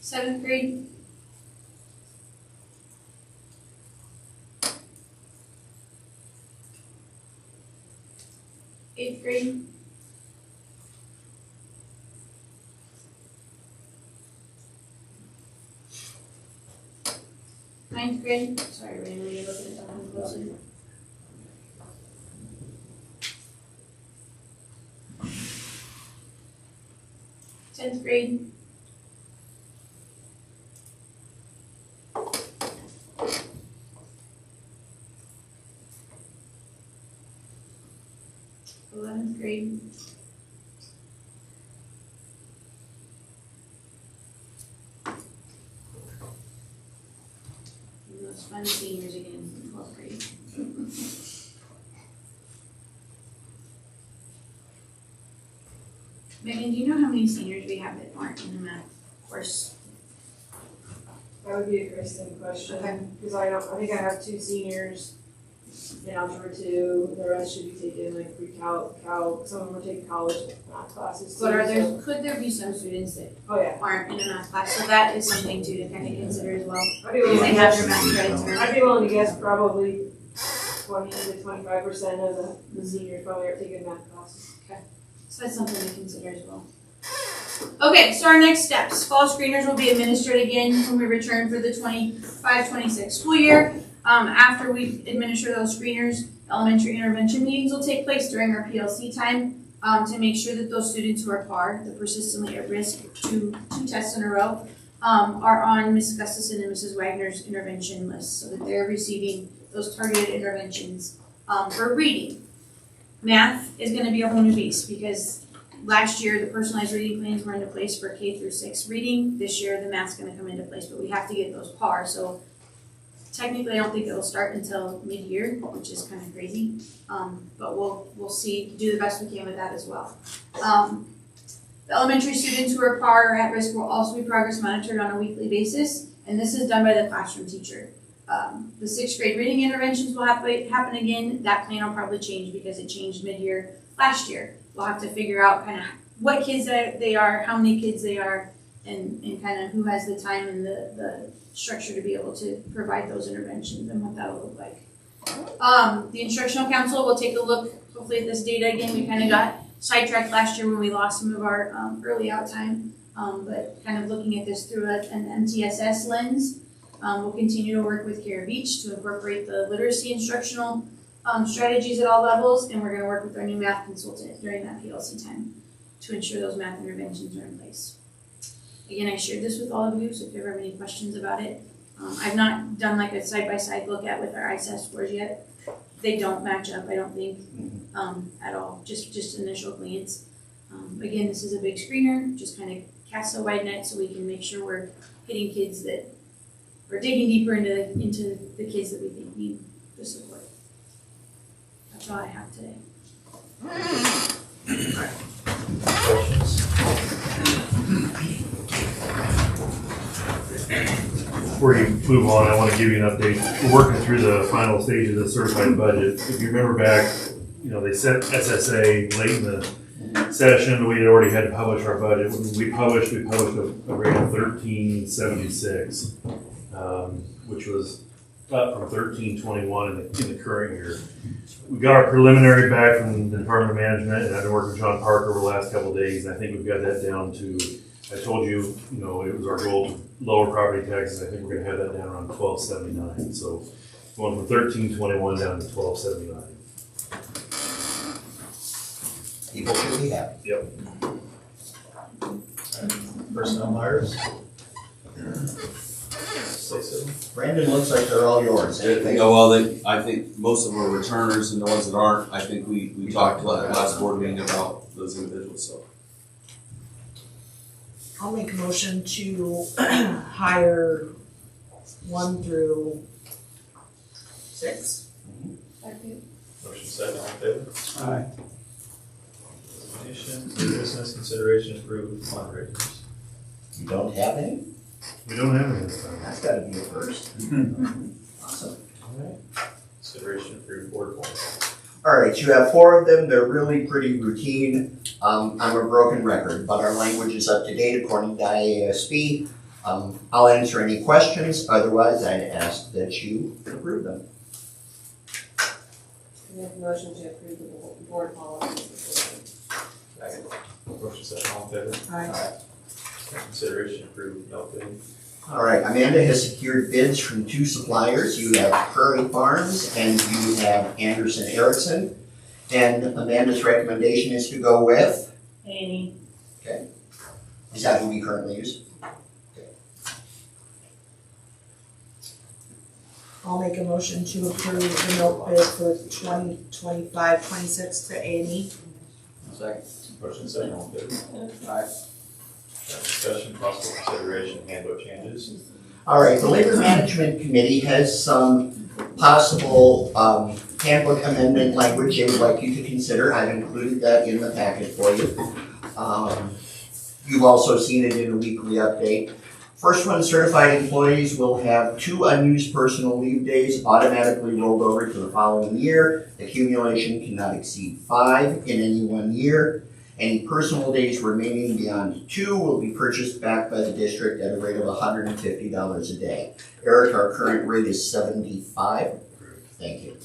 S12: Seventh grade. Eighth grade. Ninth grade. Sorry, Randy, you're looking at that one closely. Tenth grade. Grade. And those fun seniors again in 12th grade. Megan, do you know how many seniors we have that aren't in the math course?
S6: That would be a Kristen question, because I think I have 2 seniors in algebra 2, the rest should be taking like pre-calc, some of them are taking college math classes too.
S12: But could there be some students that aren't in a math class? So that is something too to kind of consider as well. Because they have their math credits.
S6: I'd be willing to guess probably 20 to 25% of the seniors probably are taking math classes.
S12: Okay, so that's something to consider as well. Okay, so our next steps. Fall screeners will be administered again when we return for the 25-26 school year. After we administer those screeners, elementary intervention meetings will take place during our PLC time to make sure that those students who are PAR, the persistently at risk, two tests in a row, are on Ms. Gustafson and Mrs. Wagner's intervention list so that they're receiving those targeted interventions for reading. Math is going to be a whole new beast because last year the personalized reading plans were into place for K through 6 reading. This year the math's going to come into place, but we have to get those PAR. So technically, I don't think it'll start until mid-year, which is kind of crazy. But we'll see, do the best we can with that as well. The elementary students who are PAR or at risk will also be progress monitored on a weekly basis, and this is done by the classroom teacher. The 6th grade reading interventions will happen again. That plan will probably change because it changed mid-year last year. We'll have to figure out kind of what kids they are, how many kids they are, and kind of who has the time and the structure to be able to provide those interventions and what that will look like. The instructional council will take a look hopefully at this data again. We kind of got sidetracked last year when we lost some of our early out time, but kind of looking at this through an MTSS lens. We'll continue to work with Care of Each to incorporate the literacy instructional strategies at all levels, and we're going to work with our new math consultant during that PLC time to ensure those math interventions are in place. Again, I shared this with all of you, so if you ever have any questions about it, I've not done like a side-by-side look at with our ISS scores yet. They don't match up, I don't think, at all, just initial glance. Again, this is a big screener, just kind of cast a wide net so we can make sure we're hitting kids that, or digging deeper into the kids that we think need the support. That's all I have today.
S9: Questions?
S1: Before you move on, I want to give you an update. We're working through the final stage of the certified budget. If you remember back, they set SSA late in the session, we had already had to publish our budget. When we published a rate of 13.76, which was up from 13.21 in the current year. We got our preliminary back from the Department of Management, and I've been working with John Parker over the last couple of days, and I think we've got that down to, I told you, it was our goal to lower property taxes. I think we're gonna have that down around 12.79. So going from 13.21 down to 12.79.
S9: People should be happy.
S1: Yep.
S7: Personnel hires? Say so.
S9: Brandon, looks like they're all yours. Anything?
S4: Yeah, well, I think most of them are returners, and the ones that aren't, I think we talked last board meeting about those individuals, so.
S2: I'll make a motion to hire 1 through 6.
S5: Second.
S7: Motion second, all in favor?
S8: Aye.
S7: Donations, new business, consideration, approved fundraisers.
S9: You don't have any?
S1: We don't have any this time.
S9: That's gotta be a first. Awesome.
S7: Alright. Consideration, approved board appointments.
S9: All right, you have 4 of them. They're really pretty routine. I'm a broken record, but our language is up to date according to IASB. I'll answer any questions. Otherwise, I'd ask that you approve them.
S5: We have a motion to approve the board policies.
S7: Second. Motion second, all in favor?
S2: Aye.
S7: Consideration, approved milk bid.
S9: All right, Amanda has secured bids from 2 suppliers. You have Prairie Farms and you have Anderson Erickson. And Amanda's recommendation is to go with,
S12: Annie.
S9: is that who we currently use?
S2: I'll make a motion to approve the milk bid for 2025-26 to A&E.
S8: Second.
S7: Motion second, all in favor?
S8: Aye.
S7: Discussion, possible consideration, handbook changes.
S9: All right, the Labor Management Committee has some possible handbook amendment language they would like you to consider. I've included that in the packet for you. You've also seen it in a weekly update. First one, certified employees will have 2 unused personal leave days automatically rolled over to the following year. Accumulation cannot exceed 5 in any one year. Any personal days remaining beyond 2 will be purchased back by the district at a rate of $150 a day. Eric, our current rate is $75. Thank you.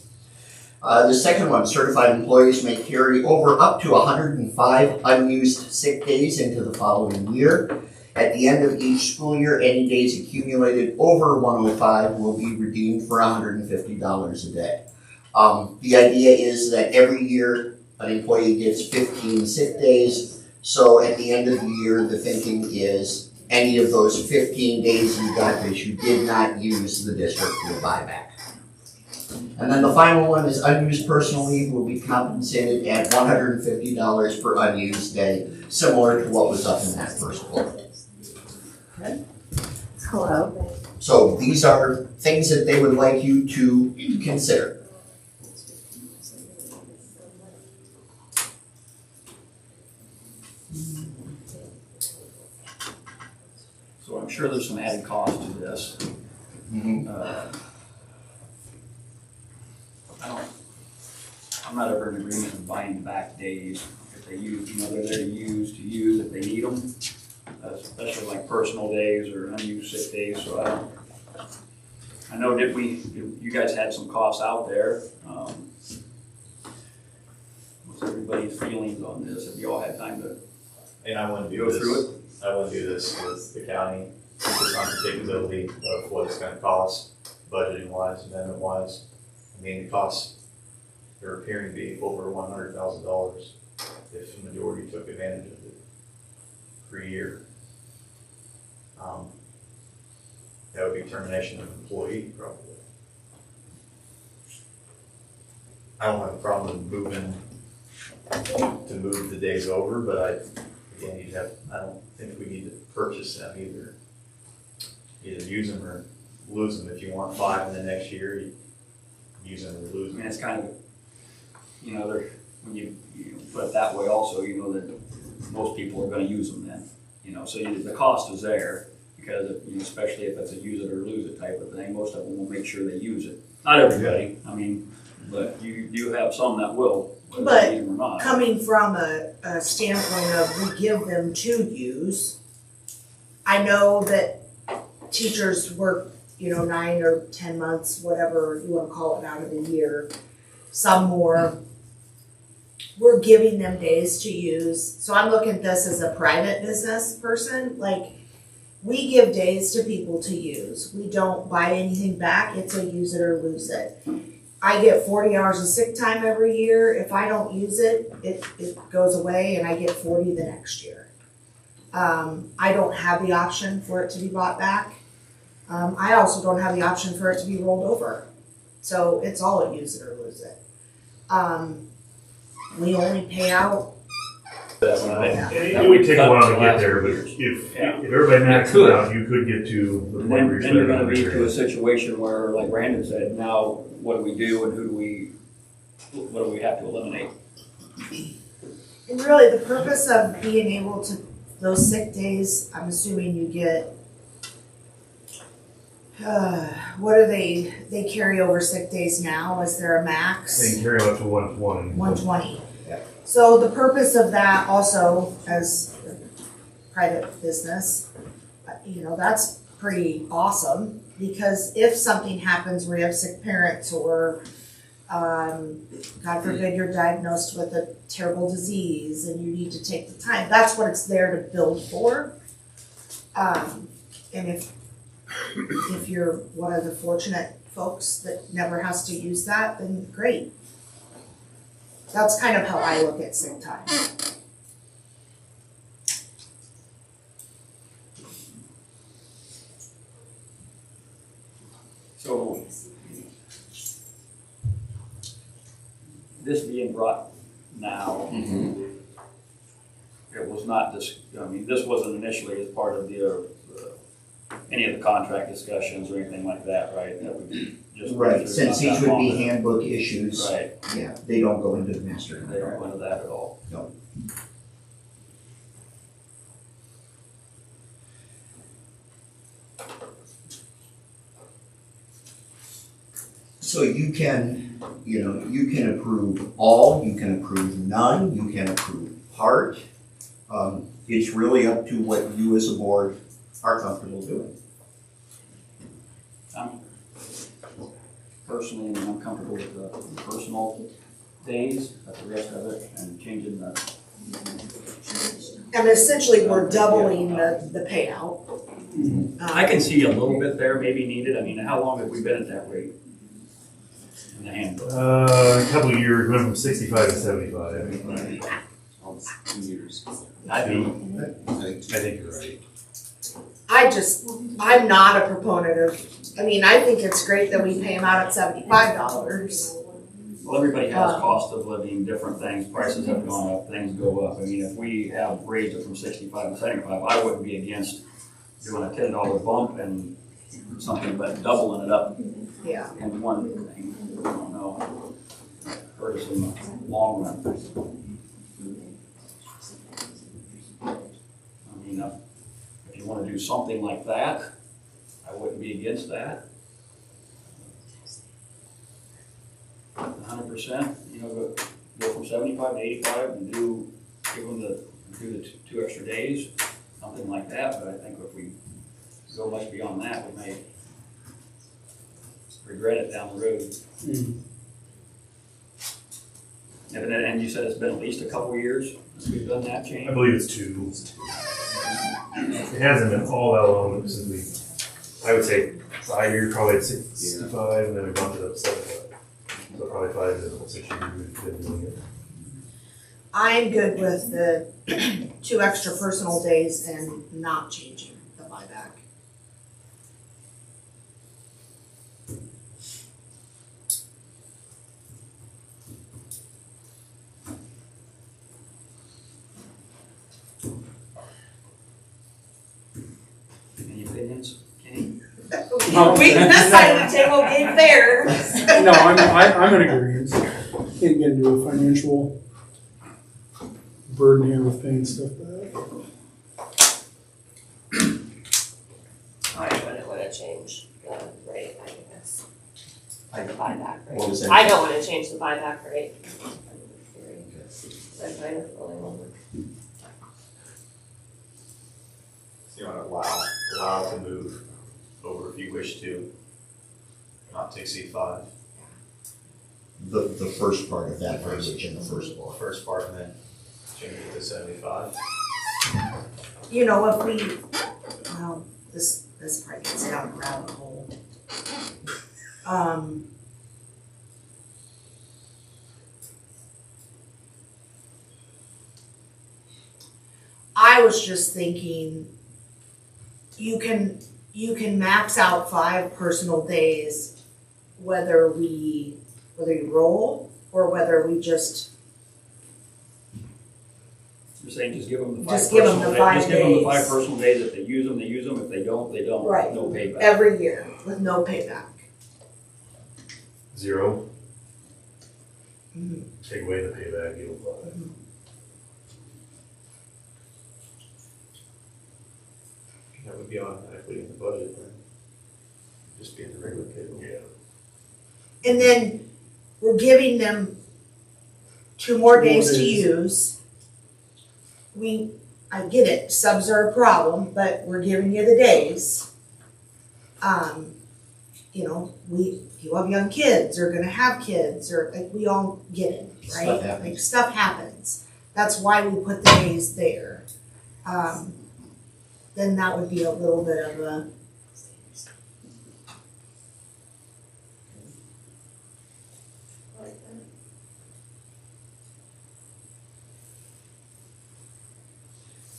S9: The second one, certified employees may carry over up to 105 unused sick days into the following year. At the end of each school year, any days accumulated over 105 will be redeemed for $150 a day. The idea is that every year an employee gets 15 sick days. So at the end of the year, the thinking is any of those 15 days you got that you did not use, the district will buy back. And then the final one is unused personal leave will be compensated at $150 per unused day, similar to what was up in that first quote. Okay.
S5: Hello.
S9: So these are things that they would like you to consider.
S8: So I'm sure there's some added cost to this. I'm not ever in agreement with buying back days if they use, they're there to use if they need them. Especially like personal days or unused sick days, so I know you guys had some costs out there. What's everybody's feelings on this? Have you all had time to
S7: And I want to
S8: go through it?
S7: I want to do this with the county, just on predictability of what it's gonna cost, budgeting wise, amendment wise. I mean, the costs, they're appearing to be over $100,000 if the majority took advantage of it per year. That would be termination of employee, probably. I don't have a problem moving, to move the days over, but I don't think we need to purchase them either. Either use them or lose them. If you want 5 in the next year, you use them or lose
S8: I
S7: them.
S8: mean, it's kind of, they're, when you put it that way also, that most people are gonna use them then. So the cost is there, because, especially if it's a use it or lose it type of thing, most of them will make sure they use it. Not everybody, but you do have some that will,
S2: But
S8: whether they need them or not.
S2: coming from a standpoint of we give them to use, I know that teachers work, 9 or 10 months, whatever you wanna call it, out of the year, some more. We're giving them days to use, so I'm looking at this as a private business person, like, we give days to people to use. We don't buy anything back, it's a use it or lose it. I get 40 hours of sick time every year. If I don't use it, it goes away and I get 40 the next year. I don't have the option for it to be bought back. I also don't have the option for it to be rolled over. So it's all a use it or lose it. We only pay out.
S1: It would take a while to get there, but if everybody maxed it out, you could get to the point where you're
S8: Then you're gonna
S1: spending
S8: be to a situation where, like Brandon said, now what do we do and what do we have to eliminate?
S2: And really, the purpose of being able to, those sick days, I'm assuming you get, what are they carry over sick days now? Is there a max?
S1: They can carry up to 120.
S2: 120.
S9: Yeah.
S2: So the purpose of that also, as a private business, that's pretty awesome, because if something happens where you have sick parents or God forbid you're diagnosed with a terrible disease and you need to take the time, that's what it's there to build for. And if you're one of the fortunate folks that never has to use that, then great. That's kind of how I look at sick time.
S8: So this being brought now, it was not this wasn't initially as part of any of the contract discussions or anything like that, right? That would be just.
S9: Right, since these would be handbook issues.
S8: Right,
S9: Yeah, they don't go into the master
S8: they don't
S9: contract.
S8: go into that at all.
S9: No. So you can approve all, you can approve none, you can approve part. It's really up to what you as a board are comfortable doing.
S8: Personally, I'm comfortable with the personal days, but the rest of it, and changing the.
S2: And essentially, we're doubling the payout.
S8: I can see a little bit there maybe needed. I mean, how long have we been at that rate? In the handbook?
S1: A couple of years, went from 65 to 75.
S4: Almost 2 years.
S8: I
S1: think you're right.
S2: I'm not a proponent of, I think it's great that we pay them out at $75.
S8: Well, everybody has cost of living, different things, prices have gone up, things go up. I mean, if we have raised it from 65 to 75, I wouldn't be against doing a $10 bump and something, but doubling it up.
S2: Yeah.
S8: And one thing, I don't know, hurt us in the long run. I mean, if you want to do something like that, I wouldn't be against that. 100%, go from 75 to 85 and do the 2 extra days, something like that. But I think if we go much beyond that, we may regret it down the road. And you said it's been at least a couple of years since we've done that change?
S1: I believe it's 2. It hasn't been all that long since I would say 5 years, probably at 65, and then we bumped it up to 75. So probably 5 to 6 years we've been doing it.
S2: I'm good with the 2 extra personal days and not changing the buyback.
S8: Any opinions? Any?
S2: We, this side of the table gave theirs.
S3: No, I'm in agreement. Can't get into a financial burden here with paying stuff back.
S5: I wouldn't wanna change the rate, I guess. The buyback
S9: What
S5: rate.
S9: was that?
S5: I don't wanna change the buyback rate. I find it really low.
S7: So you want to allow it to move over if you wish to, not to exceed 5.
S9: The first part of that verbiage in the first
S7: Well,
S9: bullet.
S7: first part and then change it to 75.
S2: You know, if we, well, this part gets down a rabbit hole. I was just thinking, you can max out 5 personal days, whether you roll or whether we just,
S8: You're saying just give them the 5
S2: Just give 'em
S8: personal
S2: the
S8: days.
S2: 5
S8: Just give them the 5
S2: days.
S8: personal days. If they use them, they use them. If they don't, they don't.
S2: Right.
S8: No payback.
S2: every year with no payback.
S1: 0.
S2: Mhm.
S1: Take away the payback, give them 5.
S7: That would be automatically in the budget then. Just be in the regular table.
S1: Yeah.
S2: And then we're giving them 2 more days to use. I get it, subs are a problem, but we're giving you the days. You know, you have young kids, or gonna have kids, or like, we all get it, right?
S9: Stuff happens.
S2: Like, stuff happens. That's why we put the days there. Then that would be a little bit of a,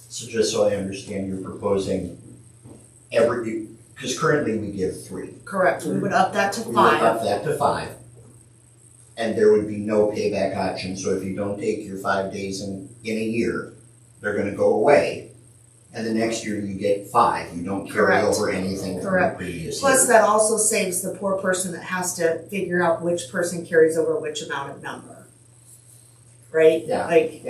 S9: So just so I understand, you're proposing because currently we give 3.
S2: correct, we would up that to
S9: We would
S2: 5.
S9: up that to 5. And there would be no payback option, so if you don't take your 5 days in a year, they're gonna go away. And the next year you get 5, you don't carry
S2: Correct.
S9: over anything from the
S2: Correct.
S9: previous
S2: Plus,
S9: year.
S2: that also saves the poor person that has to figure out which person carries over which amount of number. Right?
S9: Yeah.
S2: Like,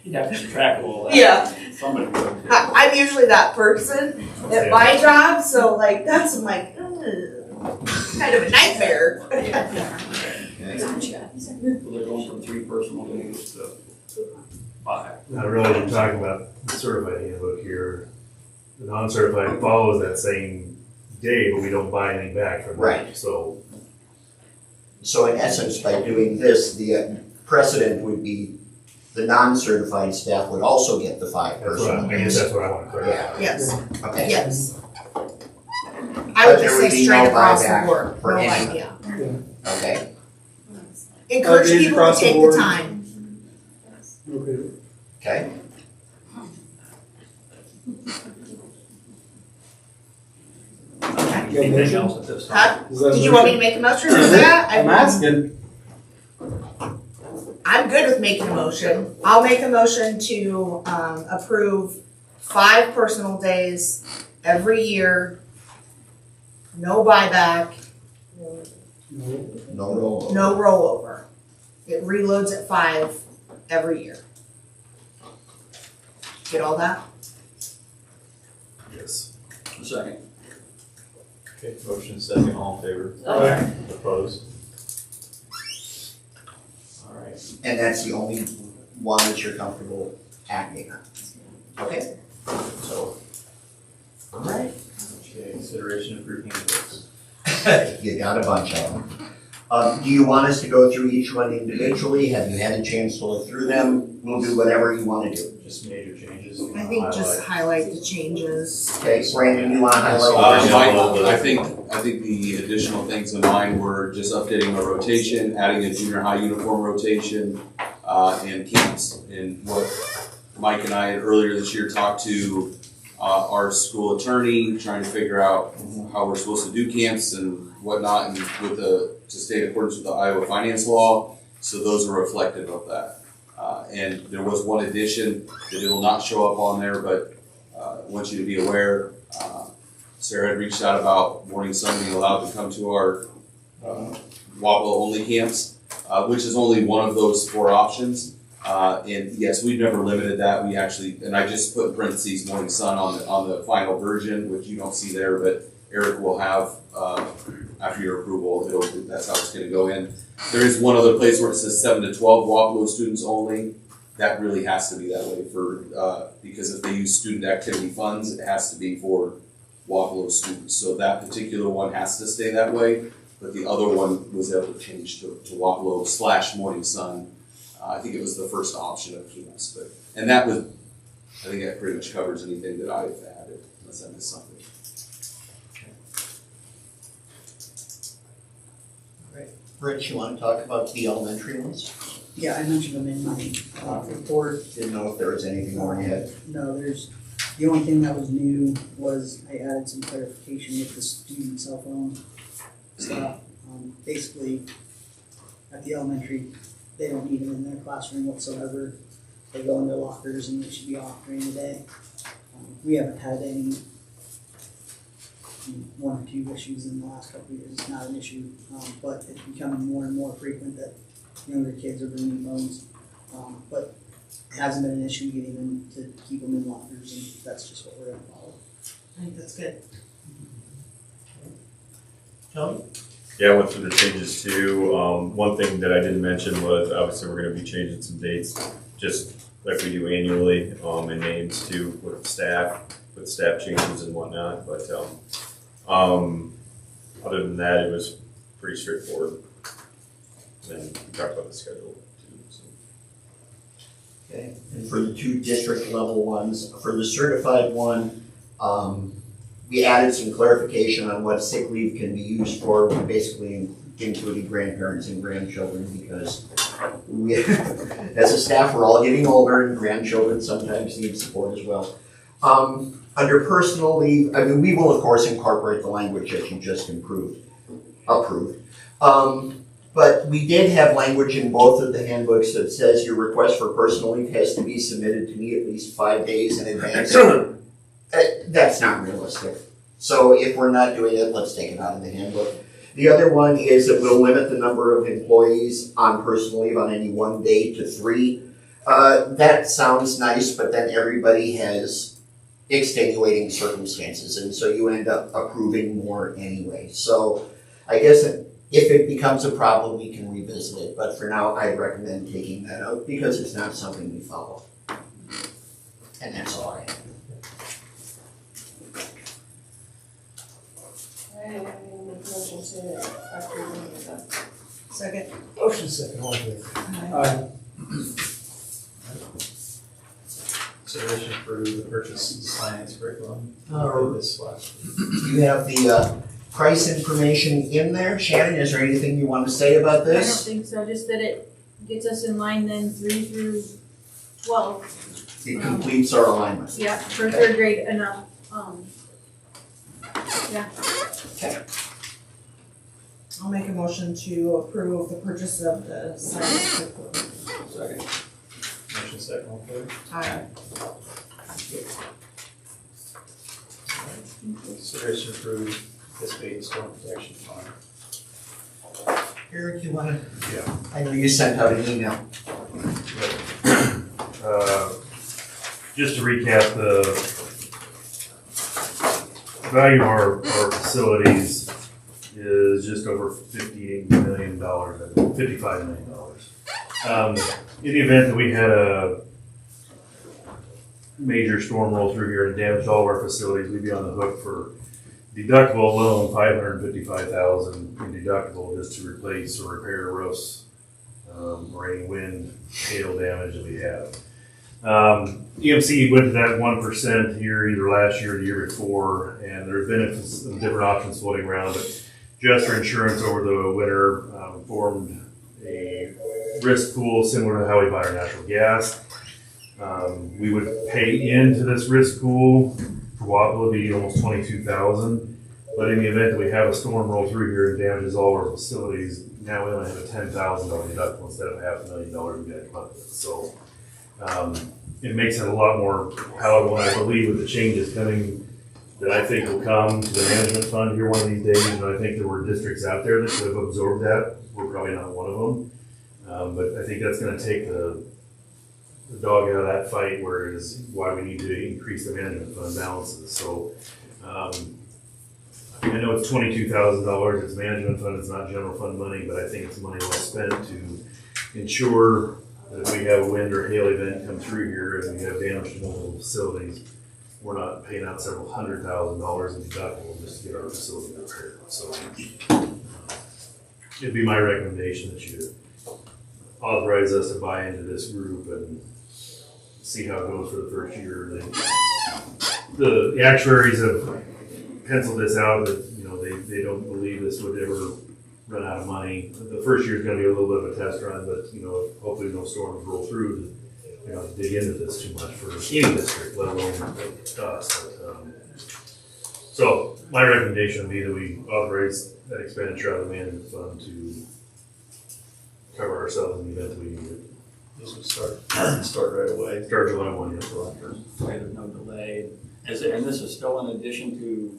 S8: You'd have to keep track of all that.
S2: yeah,
S8: Somebody would.
S2: I'm usually that person at my job, so like, that's like, kind of a nightmare.
S8: So they're going from 3 personal days to 5.
S1: I realize you're talking about the certified handbook here. The non-certified follows that same day, but we don't buy anything back from them.
S9: Right.
S1: So,
S9: So in essence, by doing this, the precedent would be the non-certified staff would also get the 5
S1: that's what
S9: personal
S1: I guess
S9: days.
S1: that's what I want to clarify.
S9: Yeah,
S2: Yes,
S9: okay.
S2: yes. I
S9: But
S2: would
S9: there
S2: just
S9: would
S2: say
S9: be
S2: straight
S9: no
S2: across the
S9: buyback
S2: board,
S9: for
S2: no
S9: any-
S2: idea.
S9: Okay,
S2: Encourage
S3: days
S2: people to
S3: across the
S2: take the
S3: board.
S2: time.
S3: Okay.
S9: okay.
S8: Anything else at this time?
S2: Huh?
S3: Is that
S2: Did you want me to make a motion for that?
S3: I'm asking.
S2: I'm good with making a motion. I'll make a motion to approve 5 personal days every year. No buyback,
S9: No rollover.
S2: no rollover. It reloads at 5 every year. Get all that?
S1: Yes.
S8: Second.
S7: Okay, motion second, all in favor?
S3: Aye.
S7: Opposed? All right.
S9: And that's the only one that you're comfortable acting on. Okay, so. All right.
S7: Okay, consideration of group handbooks.
S9: You got a bunch of them. Do you want us to go through each one individually? Have you had a chance to look through them? We'll do whatever you want to do.
S7: Just major changes.
S2: I think just highlight the changes.
S9: Okay, Brandon, you want to highlight?
S4: I think the additional things in mine were just updating the rotation, adding a junior high uniform rotation, and camps. And what Mike and I had earlier this year talked to our school attorney, trying to figure out how we're supposed to do camps and whatnot, and to stay in accordance with the Iowa finance law. So those are reflective of that. And there was one addition that it will not show up on there, but I want you to be aware. Sarah had reached out about Morning Sun being allowed to come to our Wapello only camps, which is only one of those 4 options. And yes, we've never limited that. We actually, and I just put in parentheses Morning Sun on the final version, which you don't see there, but Eric will have, after your approval, that's how it's gonna go in. There is one other place where it says 7 to 12 Wapello students only. That really has to be that way because if they use student activity funds, it has to be for Wapello students. So that particular one has to stay that way, but the other one was able to change to Wapello / Morning Sun. I think it was the first option of camps, and that was, I think that pretty much covers anything that I've added, unless I missed something.
S9: Rich, you want to talk about the elementary ones?
S10: Yeah, I mentioned them in my report.
S9: Didn't know if there was anything more yet.
S10: No, the only thing that was new was I added some clarification with the student cell phone stuff. Basically, at the elementary, they don't need them in their classroom whatsoever. They go in their lockers and they should be off during the day. We haven't had any, 1 or 2 issues in the last couple of years. It's not an issue, but it's becoming more and more frequent that younger kids are bringing phones. But it hasn't been an issue getting them to keep them in lockers, and that's just what we're gonna follow.
S2: I think that's good.
S9: Tony?
S11: Yeah, I went through the changes too. One thing that I didn't mention was obviously we're gonna be changing some dates, just like we do annually, and names too with staff changes and whatnot, but, other than that, it was pretty straightforward. And then we talked about the schedule too, so.
S9: Okay, and for the 2 district level ones, for the certified one, we added some clarification on what sick leave can be used for. We basically included grandparents and grandchildren because we, as a staff, we're all getting older and grandchildren sometimes need support as well. Under personal leave, I mean, we will of course incorporate the language that you just approved. But we did have language in both of the handbooks that says your request for personal leave has to be submitted to me at least 5 days in advance. That's not realistic. So if we're not doing it, let's take it out of the handbook. The other one is that we'll limit the number of employees on personal leave on any one day to 3. That sounds nice, but then everybody has extenuating circumstances, and so you end up approving more anyway. So I guess if it becomes a problem, we can revisit it, but for now, I'd recommend taking that out because it's not something we follow. And that's all I have.
S5: I make a motion to approve that.
S2: Second.
S3: Motion second, all in favor?
S7: Consideration for the purchase of science curriculum this last week.
S9: You have the price information in there. Shannon, is there anything you want to say about
S12: I don't
S9: this?
S12: think so, just that it gets us in line then 3 through 12.
S9: It completes our alignment.
S12: Yeah, for 3rd grade enough, yeah.
S9: Okay.
S2: I'll make a motion to approve the purchase of the science curriculum.
S7: Second. Motion second, all in favor?
S2: Aye.
S7: Consideration for this big storm protection fund.
S9: Eric, you want to?
S1: Yeah.
S9: I know you sent out an email.
S1: Just to recap, the value of our facilities is just over $58 million, $55 million. In the event that we had a major storm roll through here and damaged all of our facilities, we'd be on the hook for deductible alone, $555,000 in deductible just to replace or repair roofs, or any wind, hail damage that we have. EMC went to that 1% here either last year or the year before, and there have been some different options floating around, but Jester Insurance over the winter formed a risk pool similar to how we buy our natural gas. We would pay into this risk pool for Wapello would be almost $22,000, but in the event that we have a storm roll through here and damages all our facilities, now we only have a $10,000 deductible instead of $500,000 we got to come up with. So it makes it a lot more palatable, and I believe with the changes coming that I think will come to the management fund here one of these days, and I think there were districts out there that could have absorbed that. We're probably not one of them, but I think that's going to take the dog out of that fight, whereas why we need to increase the management fund balances. So I know it's $22,000, it's management fund, it's not general fund money, but I think it's money well spent to ensure that if we have a wind or hail event come through here and we have damage to multiple facilities, we're not paying out several $100,000 in deductible just to get our facility repaired. So it'd be my recommendation that you authorize us to buy into this group and see how it goes for the first year. The actuaries have penciled this out that, you know, they don't believe this would ever run out of money. The first year is going to be a little bit of a test run, but, you know, hopefully no storms roll through to, you know, dig into this too much for any district, let alone us. So my recommendation would be that we authorize that expenditure out of the management fund to cover ourselves in the event we need it.
S8: This would start right away.
S1: Start July 1, yes.
S8: There's no delay. And this is still in addition to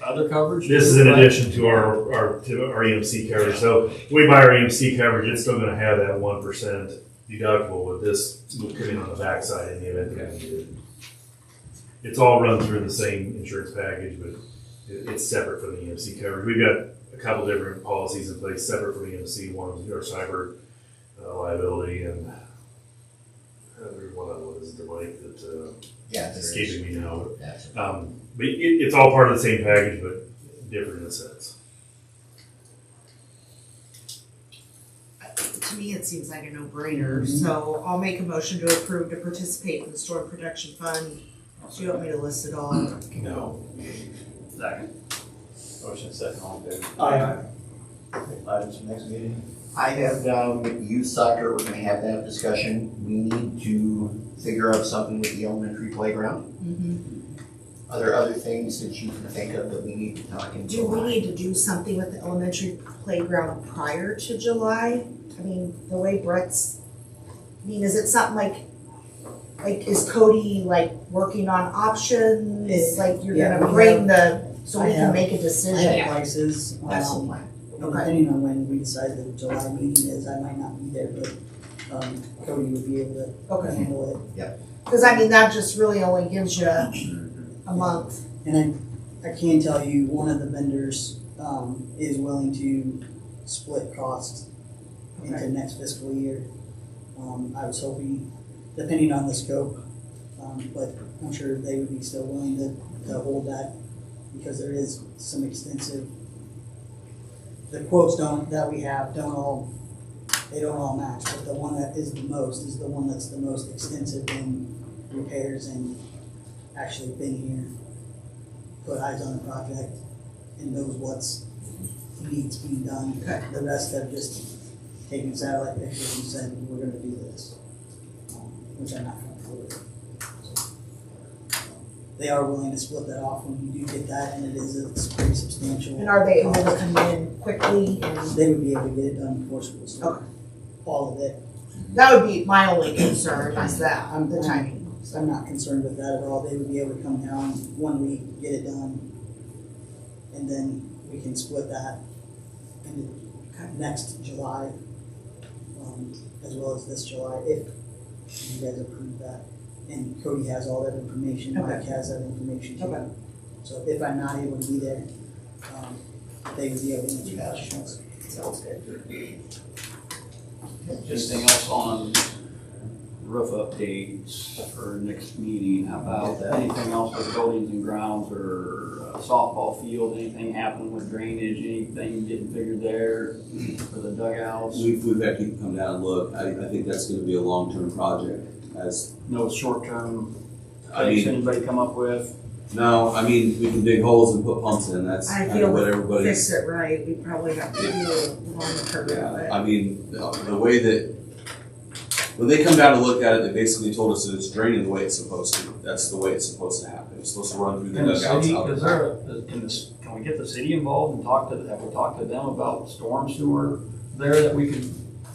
S8: other coverage?
S1: This is in addition to our EMC coverage. So if we buy our EMC coverage, it's still going to have that 1% deductible, but this will come in on the backside in the event that we need it. It's all run through the same insurance package, but it's separate from the EMC coverage. We've got a couple different policies in place separate from EMC. One is our cyber liability, and there's one other one is the like that it's escaping me now. But it's all part of the same package, but different in a sense.
S2: To me, it seems like a no-brainer, so I'll make a motion to approve to participate in the storm protection fund. Do you want me to list it all?
S1: No.
S8: Second.
S7: Motion second, all in favor?
S3: Aye.
S7: Items for next meeting?
S9: I have youth soccer, we're gonna have that discussion. We need to figure out something with the elementary playground.
S2: Mm-hmm.
S9: Are there other things that you can think of that we need to talk into?
S2: Do we need to do something with the elementary playground prior to July? I mean, the way Brett's, is it something like is Cody like working on options?
S10: It's-
S2: Like you're
S10: yeah,
S2: gonna
S10: we
S2: bring
S10: have-
S2: so
S10: I
S2: we can
S10: have-
S2: make a
S10: I
S2: decision?
S10: have prices,
S2: That's the plan.
S10: and depending on when we decide the July meeting is, I might not be there, but, Cody would be able to
S2: Okay,
S10: handle it.
S2: cause that just really only gives you a month.
S10: And I can tell you, one of the vendors, is willing to split costs into next fiscal year. I was hoping, depending on the scope, but I'm sure they would be still willing to hold that because there is some extensive, the quotes that we have don't all match, but the one that is the most is the one that's the most extensive in repairs and actually been here, put eyes on the project and knows what's needs being done. The rest have just taken satellite pictures and said, we're gonna do this, which I'm not comfortable with. They are willing to split that off when you do get that, and it's pretty substantial.
S2: And are they able to come in quickly and?
S10: They would be able to get it done before school starts.
S2: Okay.
S10: All of it.
S2: That would be my only concern is that, the timing.
S10: I'm not concerned with that at all. They would be able to come down 1 week, get it done, and then we can split that into next July, as well as this July, if you guys approve that. And Cody has all that information, Mike has that information too.
S2: Okay.
S10: So if I'm not able to be there, they would be able to answer questions.
S2: Sounds good.
S8: Anything else on roof updates for next meeting? How about anything else with buildings and grounds or softball field? Anything happening with drainage? Anything getting figured there for the dugouts?
S4: We've had people come down and look. I think that's gonna be a long-term project.
S8: No short-term
S4: I
S8: things
S4: mean,
S8: anybody come up with?
S4: no, I mean, we can dig holes and put pumps in. That's
S2: I
S4: kind
S2: feel
S4: of what
S2: to
S4: everybody's.
S2: fix it right, we probably have to do a long term,
S4: Yeah,
S2: but
S4: I mean, the way that, when they come down to look at it, they basically told us that it's draining the way it's supposed to. That's the way it's supposed to happen. It's supposed to run through the
S8: Can the
S4: dugouts
S8: city,
S4: out
S8: is
S4: of
S8: there, can we get the city involved and have we talked to them about storm sewer there that we could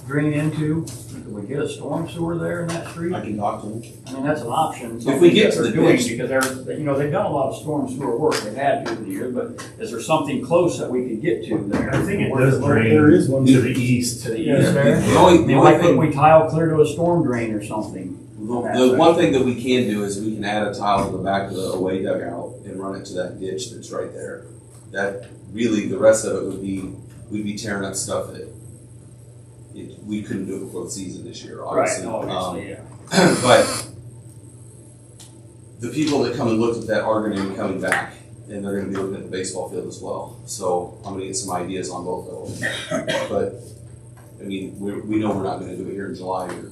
S8: drain into? Could we get a storm sewer there in that street?
S4: I can talk to them.
S8: I mean, that's an option.
S4: If we get to
S8: something
S4: the
S8: that they're doing,
S4: ditch.
S8: because they've done a lot of storm sewer work, they've had to through the years, but is there something close that we could get to there?
S1: I think it
S8: Where-
S1: does
S8: where-
S1: drain
S3: There is one.
S1: to the east.
S8: To the
S3: Yeah.
S8: east there?
S4: The only
S8: Why couldn't
S4: thing,
S8: we tile clear to a storm drain or something?
S4: the one thing that we can do is we can add a tile to the back of the away dugout and run it to that ditch that's right there. that really, the rest of it would be, we'd be tearing up stuff that we couldn't do it before the season this year, obviously.
S8: Obviously, yeah.
S4: But the people that come and look at that are gonna be coming back, and they're gonna be looking at the baseball field as well. So I'm gonna get some ideas on both of them. But, I mean, we know we're not gonna do it here in July or.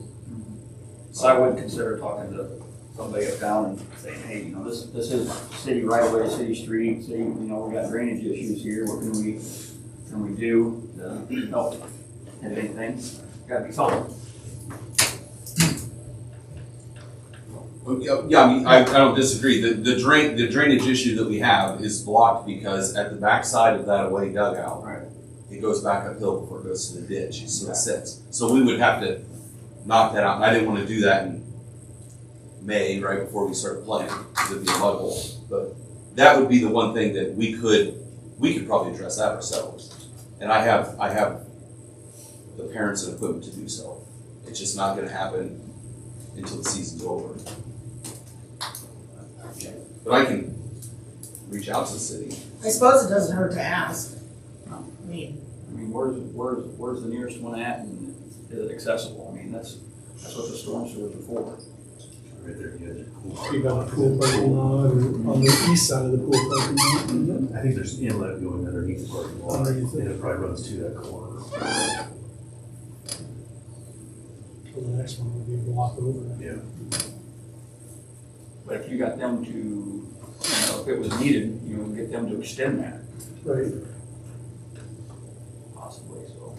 S8: So I would consider talking to somebody uptown and saying, hey, you know, this is city right away, city street, city, you know, we got drainage issues here, what can we do to help? If anything, gotta be something.
S4: Yeah, I mean, I don't disagree. The drainage issue that we have is blocked because at the backside of that away dugout,
S8: Right.
S4: it goes back uphill before it goes to the ditch, so it sits. So we would have to knock that out, and I didn't want to do that in May, right before we started playing, because it'd be a mud hole. But that would be the one thing that we could probably address that ourselves. And I have the parents and equipment to do so. It's just not gonna happen until the season's over. But I can reach out to the city.
S2: I suppose it doesn't hurt to ask. I mean,
S8: where's the nearest one at, and is it accessible? I mean, that's what the storm sewers are for.
S1: Right there, you guys are cool.
S3: You got the pool parking lot, or on the east side of the pool parking lot.
S1: I think there's an inlet going underneath the parking lot, and
S3: Underneath it.
S1: it probably runs to that corner.
S3: So the next one would be a block over.
S1: Yeah.
S8: But if you got them to, you know, if it was needed, you know, get them to extend that,
S3: Right.
S8: possibly, so.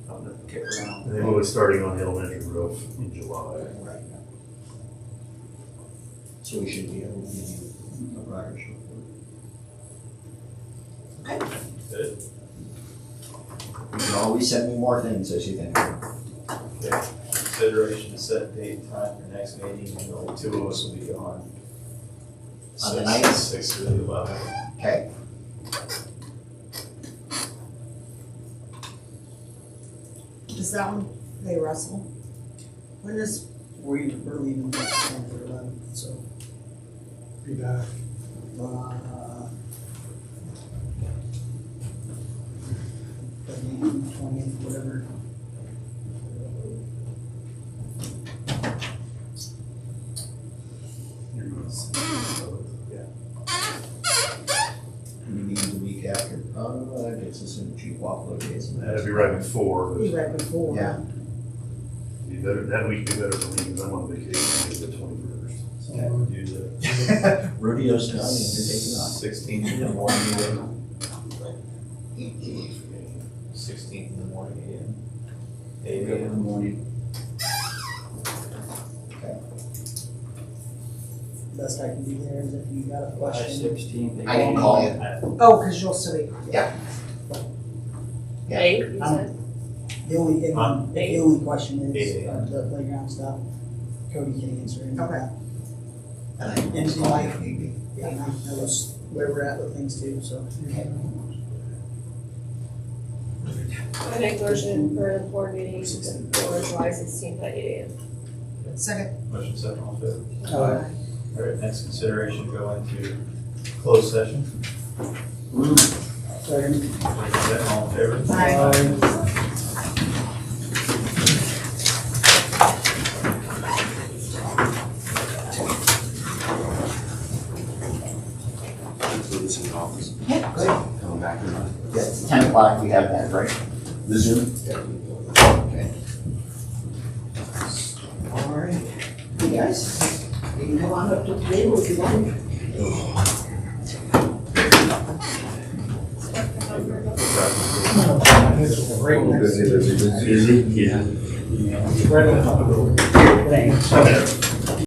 S8: Something to kick around.
S1: And then we'll be starting on the elementary roof in July.
S8: Right.
S9: So we should be able to give you a rider's report.
S7: Good.
S9: You can always send me more things as you think.
S7: Okay. Consideration to set date and time for next meeting, and the two of us will be gone.
S9: On the ninth?
S7: 6 to the 11th.
S9: Okay.
S2: is that one, they wrestle? When is,
S10: We're leaving for 11, so,
S3: Be back.
S10: 20th, whatever.
S1: Yeah.
S9: We need the week after. That gets us into Wapello days.
S1: That'd be right before.
S2: be right before?
S9: Yeah.
S1: Be better, that week be better for me, because I'm on vacation the 21st. So I would do the
S9: Rodeo's done and you're taking off.
S7: 16th in the morning, 16th in the morning, 8
S8: In the
S7: a.m.
S8: morning.
S10: Best I can do there is if you got a
S8: July
S10: question.
S8: 16th.
S9: I can call you.
S2: Oh, cause you'll still be.
S9: Yeah.
S5: Eight, you said?
S10: The only, the only question is
S7: 8 a.m.
S10: the playground stuff. Cody can answer any of
S2: Okay.
S10: that.
S9: And I can
S10: And
S9: call
S10: Mike.
S9: you maybe.
S10: Yeah, and I knows where we're at with things too, so.
S9: Okay.
S5: I make motion for the board meeting for July 16th at 8 a.m.
S2: Second.
S7: Motion second, all in favor?
S2: Uh,
S7: All right, next consideration, go into closed session.
S10: Second.
S7: Motion second, all in favor?
S4: So this in the office,
S9: Yeah, good.
S4: coming back or not.
S9: Yeah, it's 10 o'clock, we have that, right? The Zoom? Okay. All right. You guys, you can come on up to the table if you want.
S1: Busy? Yeah.
S10: Thanks.